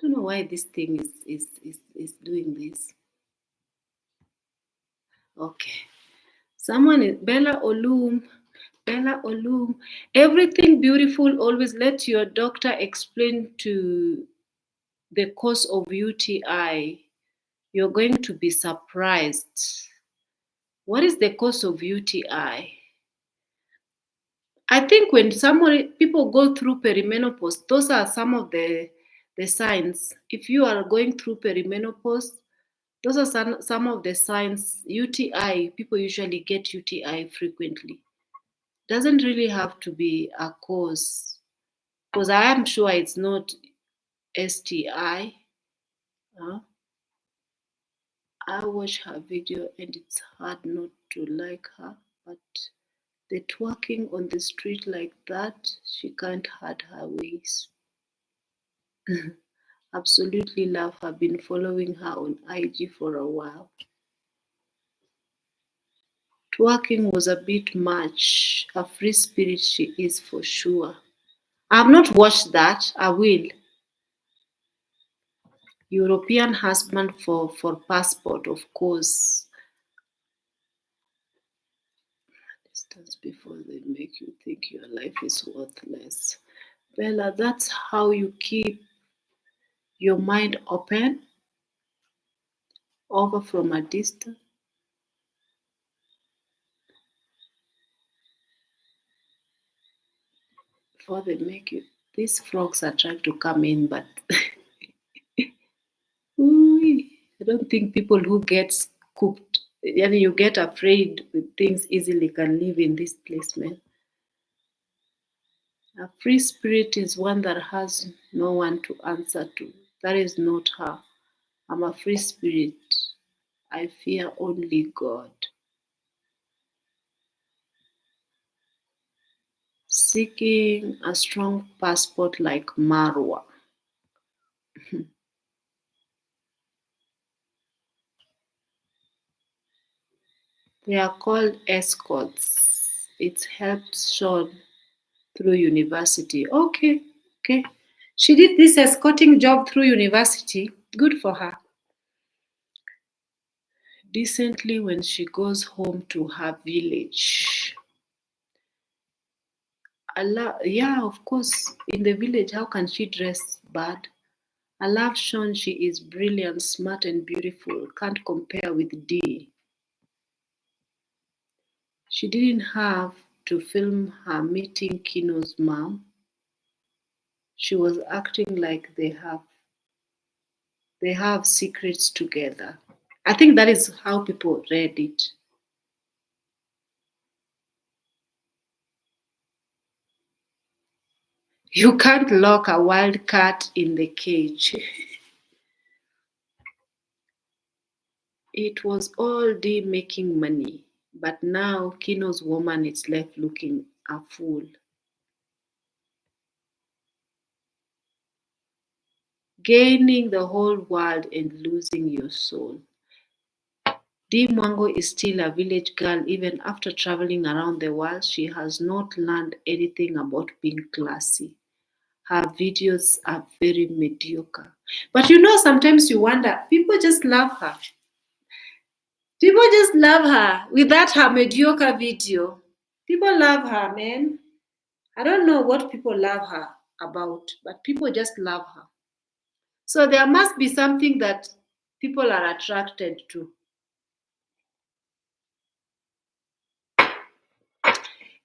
Don't know why this thing is doing this. Okay. Someone is Bella Olum. Everything beautiful. Always let your doctor explain to the cause of UTI. You're going to be surprised. What is the cause of UTI? I think when people go through perimenopause, those are some of the signs. If you are going through perimenopause, those are some of the signs. UTI, people usually get UTI frequently. Doesn't really have to be a cause, because I am sure it's not STI. I watch her video and it's hard not to like her, but the twerking on the street like that, she can't hide her ways. Absolutely love her. Been following her on IG for a while. Twerking was a bit much. A free spirit she is for sure. I have not watched that. I will. European husband for passport, of course. Distance before they make you think your life is worthless. Bella, that's how you keep your mind open. over from a distance. Before they make you, these frogs are trying to come in, but I don't think people who get scooped, you get afraid with things easily can live in this place, man. A free spirit is one that has no one to answer to. That is not her. I'm a free spirit. I fear only God. Seeking a strong passport like Marwa. They are called escorts. It helped Sean through university. Okay. She did this escorting job through university. Good for her. Decently when she goes home to her village. Yeah, of course. In the village, how can she dress bad? I love Sean. She is brilliant, smart, and beautiful. Can't compare with Dee. She didn't have to film her meeting Kino's mom. She was acting like they have secrets together. I think that is how people read it. You can't lock a wild cat in the cage. It was all Dee making money, but now Kino's woman is left looking a fool. Gaining the whole world and losing your soul. DeeMwango is still a village girl even after traveling around the world. She has not learned anything about being classy. Her videos are very mediocre. But sometimes you wonder, people just love her. People just love her with her mediocre video. People love her, man. I don't know what people love her about, but people just love her. So there must be something that people are attracted to.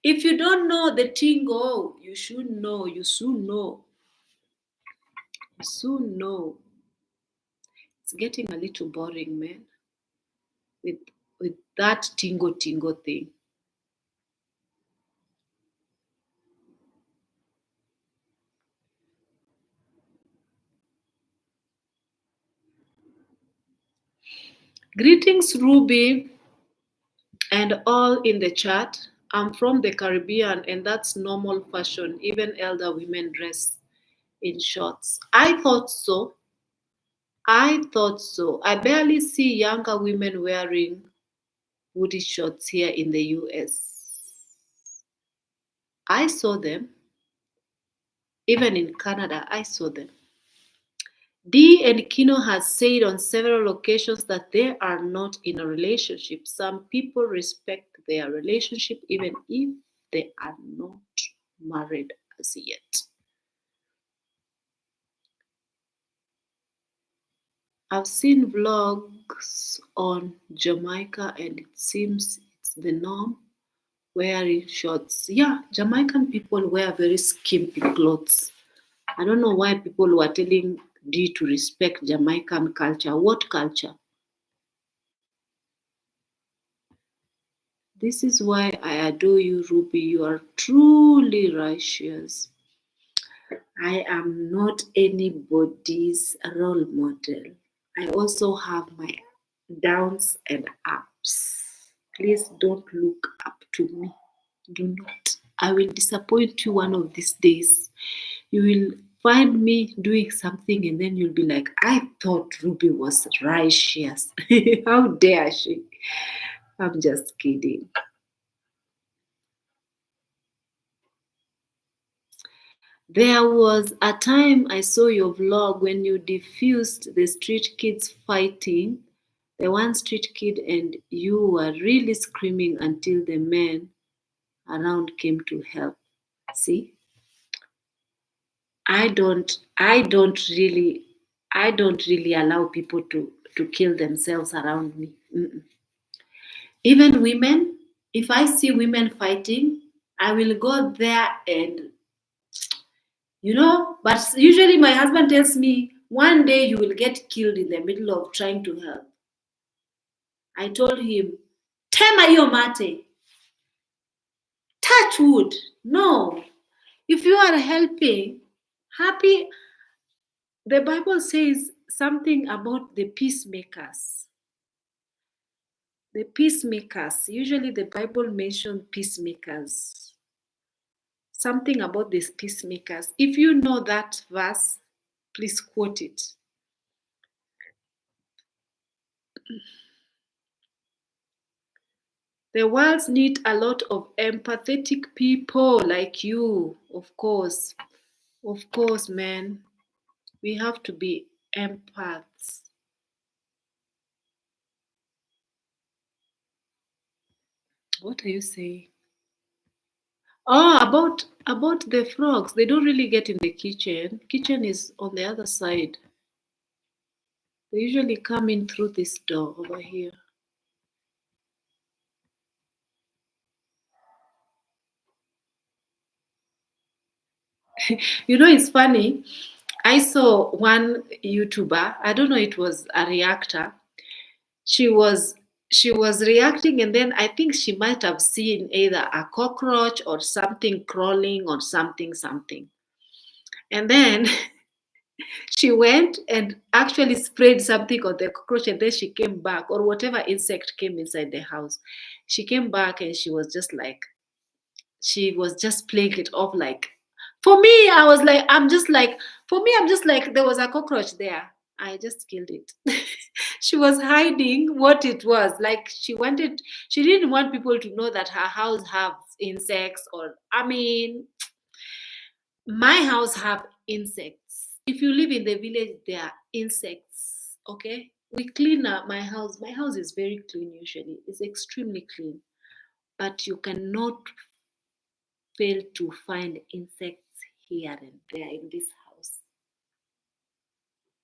If you don't know the tingo, you should know. You soon know. You soon know. It's getting a little boring, man. With that tingo thing. Greetings, Ruby, and all in the chat. I'm from the Caribbean, and that's normal fashion. Even elder women dress in shorts. I thought so. I barely see younger women wearing booty shorts here in the US. I saw them. Even in Canada, I saw them. Dee and Kino has said on several occasions that they are not in a relationship. Some people respect their relationship even if they are not married as yet. I've seen vlogs on Jamaica and it seems it's the norm wearing shorts. Yeah, Jamaican people wear very skimpy clothes. I don't know why people were telling Dee to respect Jamaican culture. What culture? This is why I adore you, Ruby. You are truly righteous. I am not anybody's role model. I also have my downs and ups. Please don't look up to me. Do not. I will disappoint you one of these days. You will find me doing something and then you'll be like, I thought Ruby was righteous. How dare she? I'm just kidding. There was a time I saw your vlog when you diffused the street kids fighting. The one street kid and you were really screaming until the men around came to help. See? I don't really allow people to to kill themselves around me. Even women, if I see women fighting, I will go there and, but usually my husband tells me, one day you will get killed in the middle of trying to help. I told him, tema hiyo mate, touch wood. No, if you are helping, happy, the Bible says something about the peacemakers. The peacemakers, usually the Bible mentions peacemakers. Something about these peacemakers. If you know that verse, please quote it. The world needs a lot of empathetic people like you, of course. Of course, man. We have to be empaths. What are you saying? Oh, about the frogs. They don't really get in the kitchen. Kitchen is on the other side. They usually come in through this door over here. It's funny. I saw one YouTuber. I don't know, it was a reactor. She was reacting, and then I think she might have seen either a cockroach or something crawling or something. And then she went and actually sprayed something on the cockroach, and then she came back, or whatever insect came inside the house. She came back and she was just playing it off like, for me, I'm just like, there was a cockroach there. I just killed it. She was hiding what it was. Like she didn't want people to know that her house has insects, or, my house have insects. If you live in the village, there are insects. Okay? We clean up my house. My house is very clean usually. It's extremely clean. But you cannot fail to find insects here and there in this house.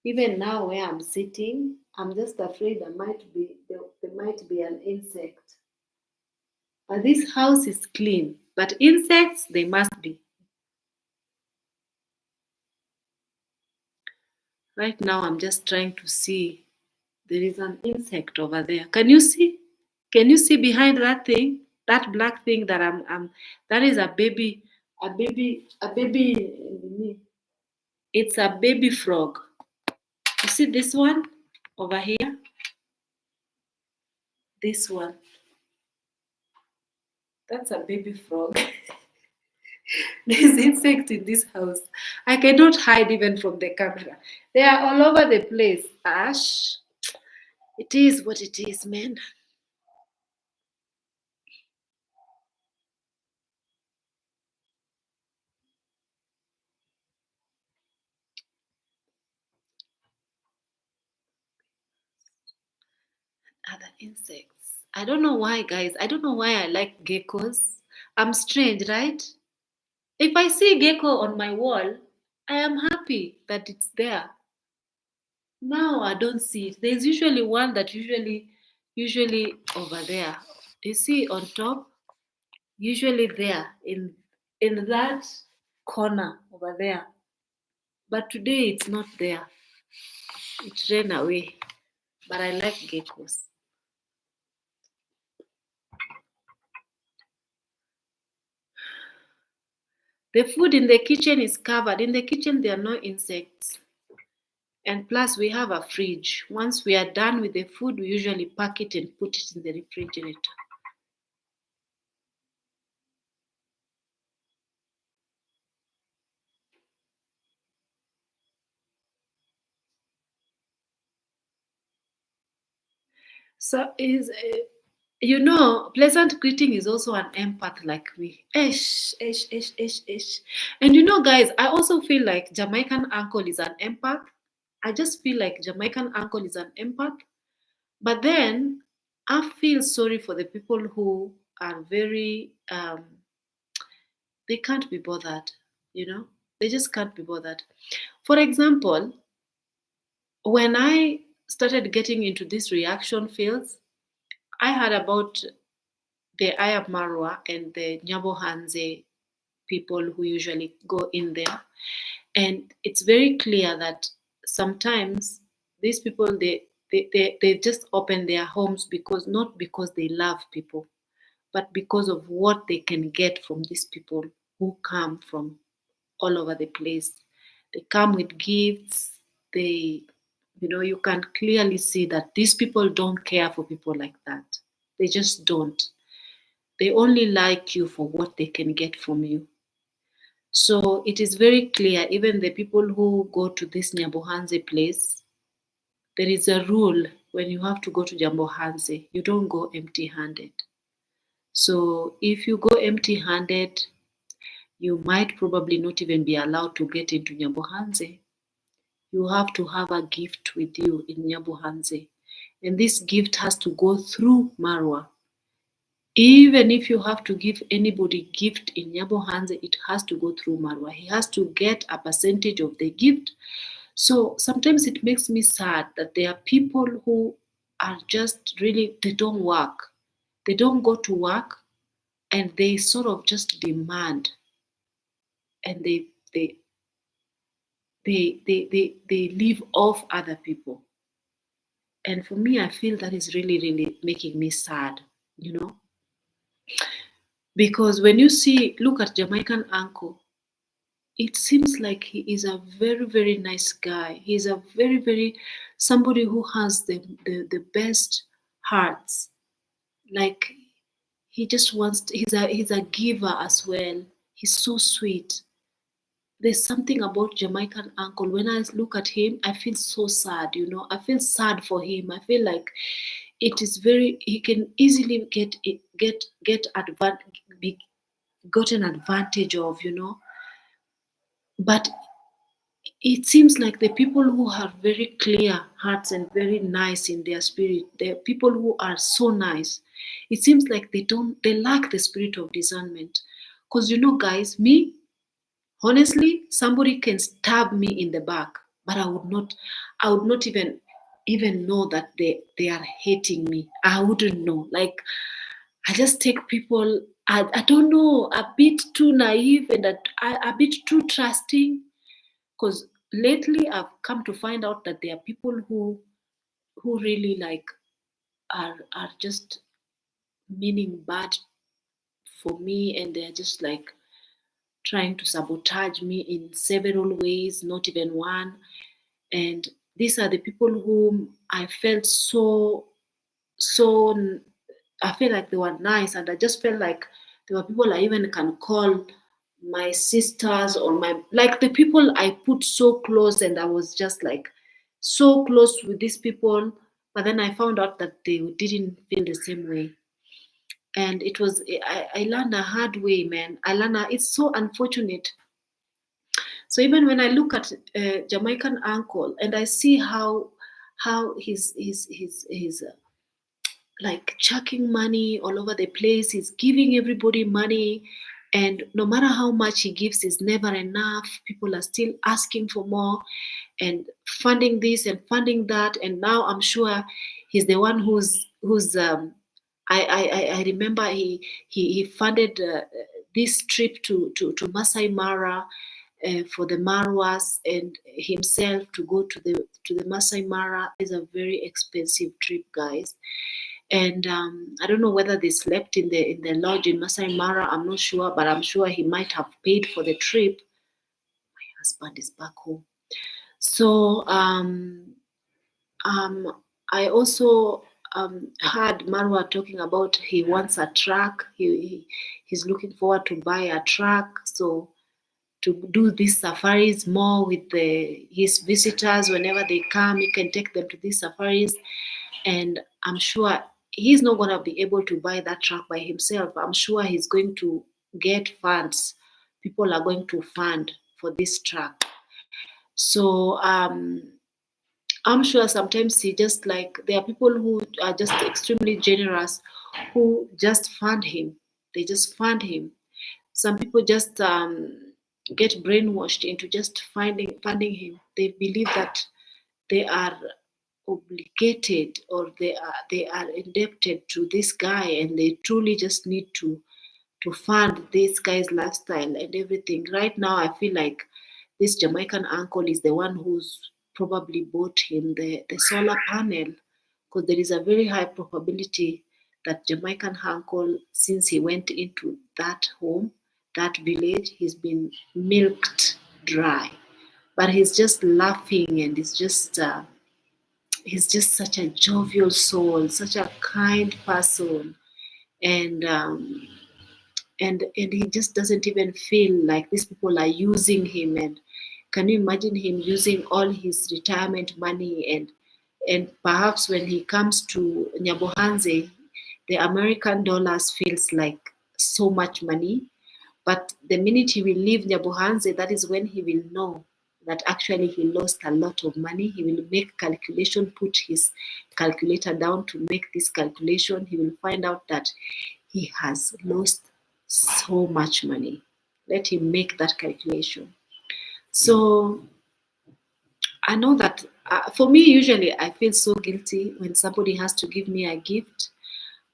Even now where I'm sitting, I'm just afraid there might be an insect. But this house is clean. But insects, they must be. Right now, I'm just trying to see. There is an insect over there. Can you see? Can you see behind that thing? That black thing that that is a baby. It's a baby frog. You see this one over here? This one. That's a baby frog. There's insects in this house. I cannot hide even from the camera. They are all over the place. Ash. It is what it is, man. Other insects. I don't know why, guys. I don't know why I like geckos. I'm strange, right? If I see gecko on my wall, I am happy that it's there. Now I don't see it. There's usually one that usually over there. You see on top? Usually there in that corner over there. But today it's not there. It ran away. But I like geckos. The food in the kitchen is covered. In the kitchen, there are no insects. And plus, we have a fridge. Once we are done with the food, we usually pack it and put it in the refrigerator. So, pleasant greeting is also an empath like me. Esh. And guys, I also feel like Jamaican uncle is an empath. I just feel like Jamaican uncle is an empath. But then I feel sorry for the people who are very, they can't be bothered, They just can't be bothered. For example, when I started getting into these reaction fields, I heard about the iammarwa and the Nyabohanze people who usually go in there. And it's very clear that sometimes these people, they just open their homes because not because they love people, but because of what they can get from these people who come from all over the place. They come with gifts. You can clearly see that these people don't care for people like that. They just don't. They only like you for what they can get from you. So it is very clear, even the people who go to this Nyabohanze place, there is a rule when you have to go to Nyabohanze, you don't go empty handed. So if you go empty handed, you might probably not even be allowed to get into Nyabohanze. You have to have a gift with you in Nyabohanze. And this gift has to go through Marwa. Even if you have to give anybody gift in Nyabohanze, it has to go through Marwa. He has to get a percentage of the gift. So sometimes it makes me sad that there are people who are just really, they don't work. They don't go to work and they sort of just demand, and they live off other people. And for me, I feel that is really, really making me sad, Because when you look at Jamaican uncle, it seems like he is a very, very nice guy. He's a very, very, somebody who has the best hearts. Like, he just wants, he's a giver as well. He's so sweet. There's something about Jamaican uncle. When I look at him, I feel so sad, I feel sad for him. I feel like he can easily be gotten advantage of, But it seems like the people who have very clear hearts and very nice in their spirit, the people who are so nice, it seems like they lack the spirit of discernment. Because guys, me, honestly, somebody can stab me in the back, but I would not even know that they are hating me. I wouldn't know. Like, I just take people, I don't know, a bit too naive and a bit too trusting. Because lately I've come to find out that there are people who really are just meaning bad for me, and they're just like trying to sabotage me in several ways, not even one. And these are the people whom I felt I felt like they were nice, and I just felt like there were people I even can call my sisters, or the people I put so close, and I was just like so close with these people, but then I found out that they didn't feel the same way. And I learned a hard way, man. It's so unfortunate. So even when I look at Jamaican uncle and I see how he's like chucking money all over the place, he's giving everybody money, and no matter how much he gives, is never enough. People are still asking for more and funding this and funding that. And now I'm sure he's the one who's I remember he funded this trip to Masai Mara for the Marwas, and himself to go to the Masai Mara. Is a very expensive trip, guys. And I don't know whether they slept in the lodge in Masai Mara. I'm not sure, but I'm sure he might have paid for the trip. My husband is back home. So I also heard Marwa talking about he wants a truck. He's looking forward to buy a truck, so to do these safaris more with his visitors. Whenever they come, he can take them to these safaris. And I'm sure he's not going to be able to buy that truck by himself. I'm sure he's going to get funds. People are going to fund for this truck. So I'm sure sometimes he just there are people who are just extremely generous, who just fund him. They just fund him. Some people just get brainwashed into just funding him. They believe that they are obligated, or they are indebted to this guy, and they truly just need to fund this guy's lifestyle and everything. Right now, I feel like this Jamaican uncle is the one who's probably bought him the solar panel, because there is a very high probability that Jamaican uncle, since he went into that home, that village, he's been milked dry. But he's just laughing, and he's just such a jovial soul, such a kind person, and and he just doesn't even feel like these people are using him. And can you imagine him using all his retirement money, and perhaps when he comes to Nyabohanze, the American dollars feels like so much money, but the minute he will leave Nyabohanze, that is when he will know that actually he lost a lot of money. He will make calculation, put his calculator down to make this calculation. He will find out that he has lost so much money. Let him make that calculation. So I know that for me, usually I feel so guilty when somebody has to give me a gift.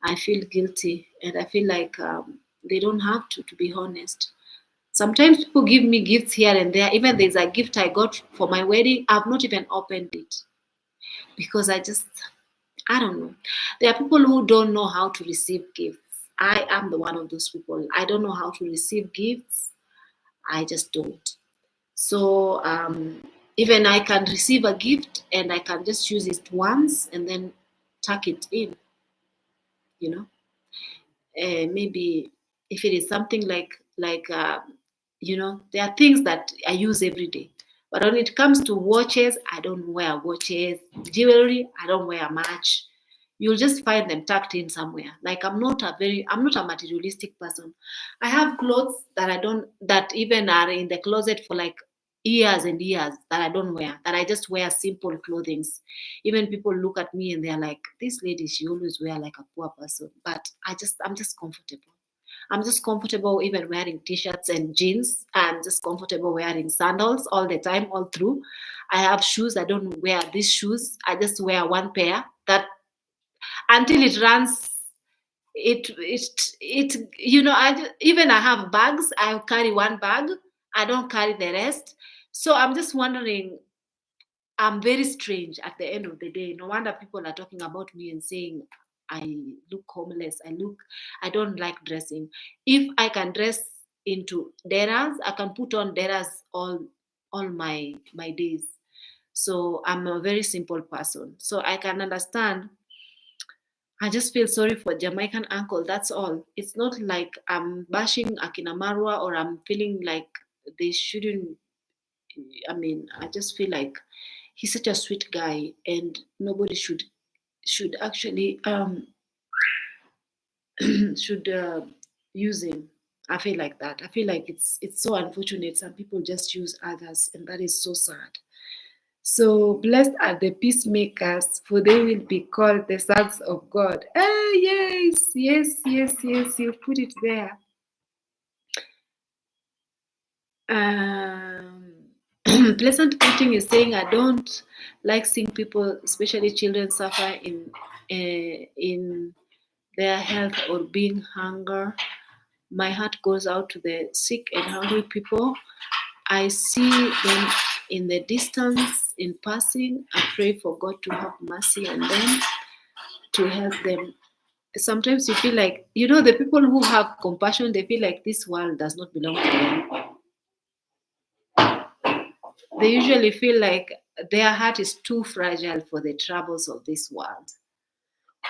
I feel guilty, and I feel like they don't have to be honest. Sometimes people give me gifts here and there. Even there's a gift I got for my wedding, I've not even opened it, because I don't know. There are people who don't know how to receive gifts. I am the one of those people. I don't know how to receive gifts. I just don't. So even I can receive a gift and I can just use it once and then tuck it in, you know. Maybe if it is something like there are things that I use every day. But when it comes to watches, I don't wear watches. Jewelry, I don't wear much. You'll just find them tucked in somewhere. Like I'm not a materialistic person. I have clothes that even are in the closet for like years and years that I don't wear, that I just wear simple clothing. Even people look at me and they're like, this lady, she always wear like a poor person. But I'm just comfortable. I'm just comfortable even wearing t-shirts and jeans. I'm just comfortable wearing sandals all the time, all through. I have shoes. I don't wear these shoes. I just wear one pair that until it runs. Even I have bags. I carry one bag. I don't carry the rest. So I'm just wondering, I'm very strange at the end of the day. No wonder people are talking about me and saying I look homeless. I don't like dressing. If I can dress into deras, I can put on deras all my days. So I'm a very simple person. So I can understand. I just feel sorry for Jamaican uncle. That's all. It's not like I'm bashing iammarwa or I'm feeling like they shouldn't. I just feel like he's such a sweet guy, and nobody should actually should use him. I feel like that. I feel like it's so unfortunate. Some people just use others, and that is so sad. So blessed are the peacemakers, for they will be called the sons of God. Yes. You put it there. Pleasant eating is saying, I don't like seeing people, especially children, suffer in their health or being hunger. My heart goes out to the sick and hungry people. I see them in the distance, in passing. I pray for God to have mercy on them, to help them. Sometimes you feel like, the people who have compassion, they feel like this world does not belong to them. They usually feel like their heart is too fragile for the troubles of this world.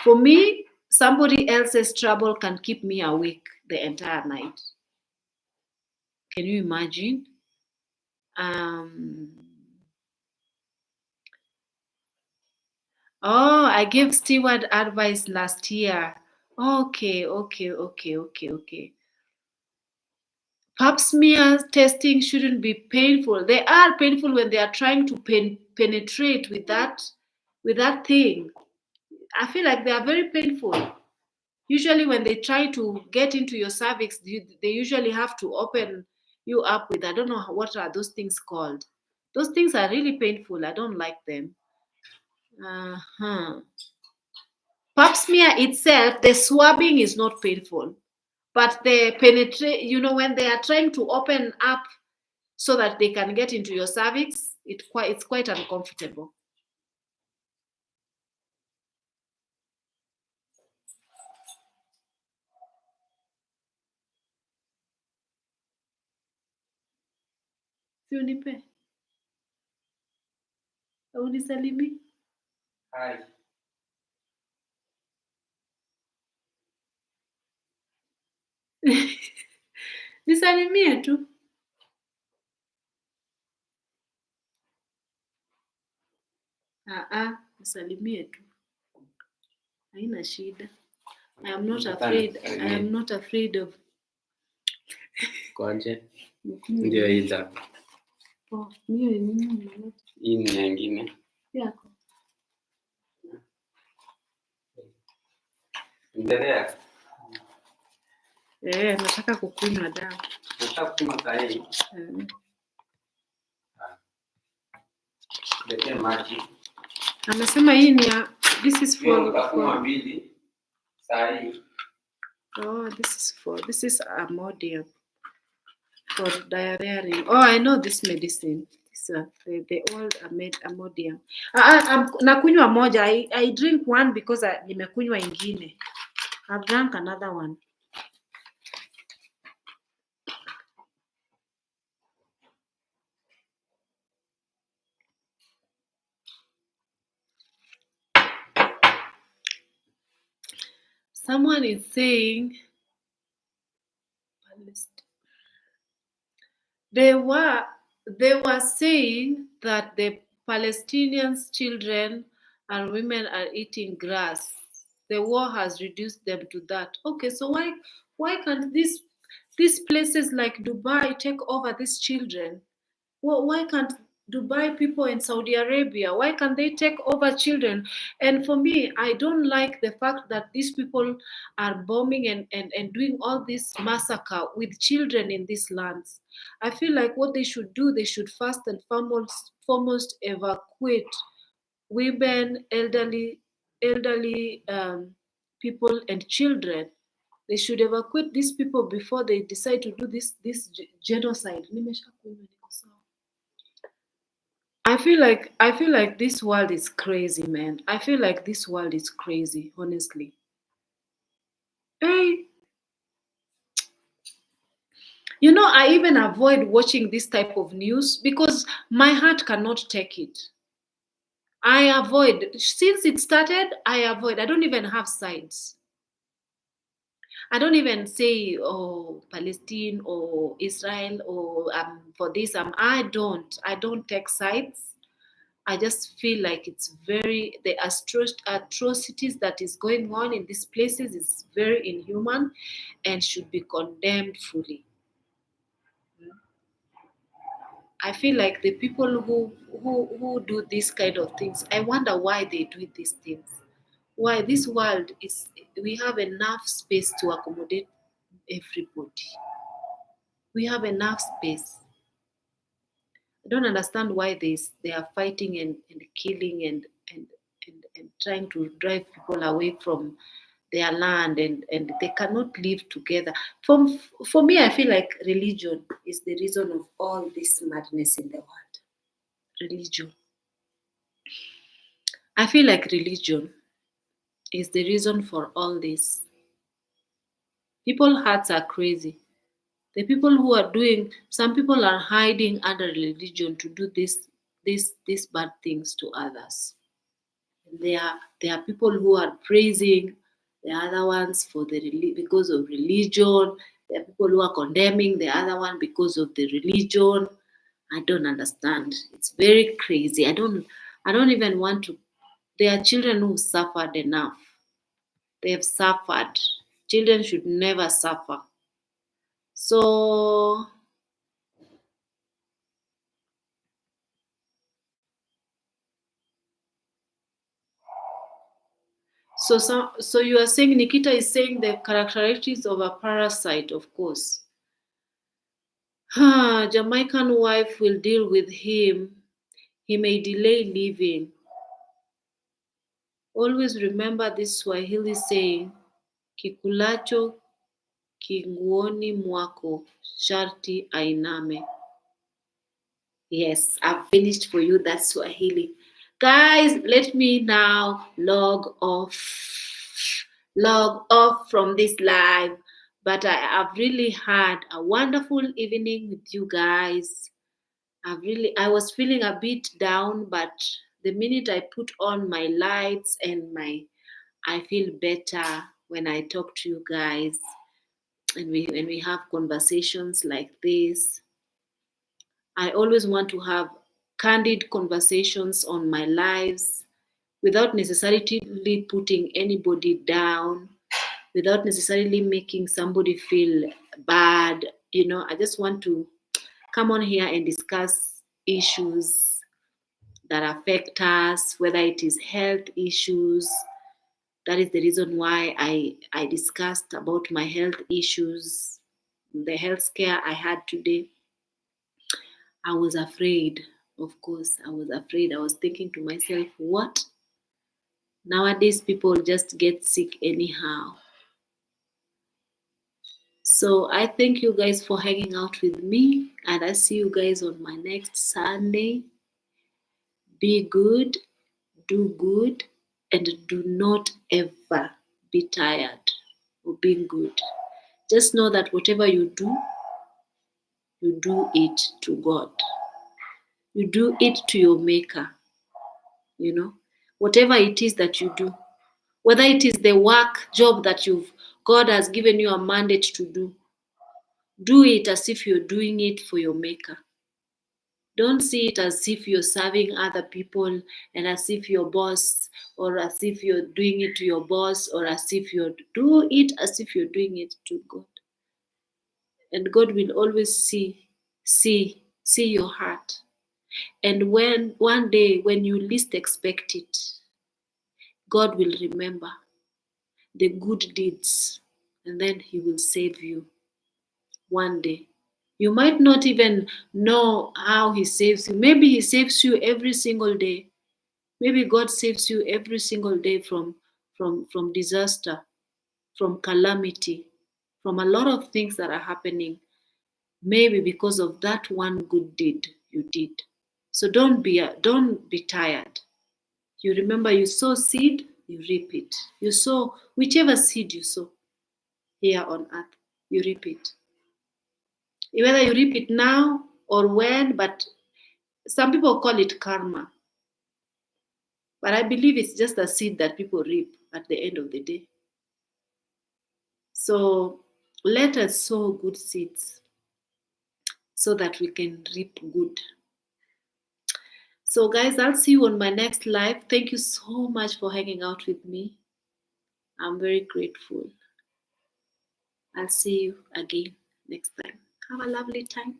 For me, somebody else's trouble can keep me awake the entire night. Can you imagine? I gave Stewart advice last year. Okay. Pap smear testing shouldn't be painful. They are painful when they are trying to penetrate with that thing. I feel like they are very painful. Usually when they try to get into your cervix, they usually have to open you up with, I don't know what are those things called. Those things are really painful. I don't like them. Pap smear itself, the swabbing is not painful, but the penetrate, when they are trying to open up so that they can get into your cervix, it's quite uncomfortable. Unipe. Unisalimi. Hi. Nisalimie tu. Nisalimie tu. Haina shida. I am not afraid. I am not afraid of. Kwaje? Ndio ida. Hiyo ni nini? Hii ni nyingine. Yako. Endelea. Nataka kukunywa dawa. Nataka kunywa chai. Lete maji. Amesema hii ni this is for mbili. Chai. Oh, this is Imodium for diarrhea. Oh, I know this medicine. This the old Imodium. Nakunywa moja. I drink one because nimekunywa ingine. I've drunk another one. Someone is saying they were saying that the Palestinians' children and women are eating grass. The war has reduced them to that. Okay, so why can't these places like Dubai take over these children? Well, why can't Dubai people in Saudi Arabia, why can't they take over children? And for me, I don't like the fact that these people are bombing and doing all this massacre with children in these lands. I feel like what they should do, they should first and foremost evacuate women, elderly people, and children. They should evacuate these people before they decide to do this genocide. I feel like this world is crazy, man. I feel like this world is crazy, honestly. Hey. I even avoid watching this type of news because my heart cannot take it. I avoid. Since it started, I avoid. I don't even have sides. I don't even say, oh, Palestine or Israel or for this. I don't take sides. I just feel like it's the atrocities that is going on in these places is very inhuman and should be condemned fully. I feel like the people who do these kind of things, I wonder why they do these things. Why this world we have enough space to accommodate everybody. We have enough space. I don't understand why they are fighting and killing and trying to drive people away from their land and they cannot live together. For me, I feel like religion is the reason of all this madness in the world. Religion. I feel like religion is the reason for all this. People's hearts are crazy. The people who are some people are hiding under religion to do these bad things to others. There are people who are praising the other ones because of religion. There are people who are condemning the other one because of the religion. I don't understand. It's very crazy. I don't even want to. There are children who suffered enough. They have suffered. Children should never suffer. So you are saying Nikita is saying the characteristics of a parasite, of course. Jamaican wife will deal with him. He may delay leaving. Always remember this Swahili saying, kikulacho kinguoni mwako sharti ainame. Yes, I've finished for you that Swahili. Guys, let me now log off from this live. But I have really had a wonderful evening with you guys. I was feeling a bit down, but the minute I put on my lights and I feel better when I talk to you guys and when we have conversations like this. I always want to have candid conversations on my lives without necessarily putting anybody down, without necessarily making somebody feel bad. I just want to come on here and discuss issues that affect us, whether it is health issues. That is the reason why I discussed about my health issues, the health scare I had today. I was afraid, of course. I was afraid. I was thinking to myself, what? Nowadays, people just get sick anyhow. So I thank you guys for hanging out with me, and I see you guys on my next Sunday. Be good, do good, and do not ever be tired of being good. Just know that whatever you do it to God. You do it to your maker. Whatever it is that you do, whether it is the job that God has given you a mandate to do it as if you're doing it for your maker. Don't see it as if you're serving other people and as if your boss, or as if you're doing it to your boss, or as if do it as if you're doing it to God. And God will always see your heart. And when one day when you least expect it, God will remember the good deeds, and then He will save you one day. You might not even know how He saves you. Maybe He saves you every single day. Maybe God saves you every single day from disaster, from calamity, from a lot of things that are happening. Maybe because of that one good deed you did. So don't be tired. You remember, you sow seed, you reap it. You sow whichever seed you sow here on earth, you reap it. Whether you reap it now or when, but some people call it karma. But I believe it's just a seed that people reap at the end of the day. So let us sow good seeds so that we can reap good. So guys, I'll see you on my next live. Thank you so much for hanging out with me. I'm very grateful. I'll see you again next time. Have a lovely time.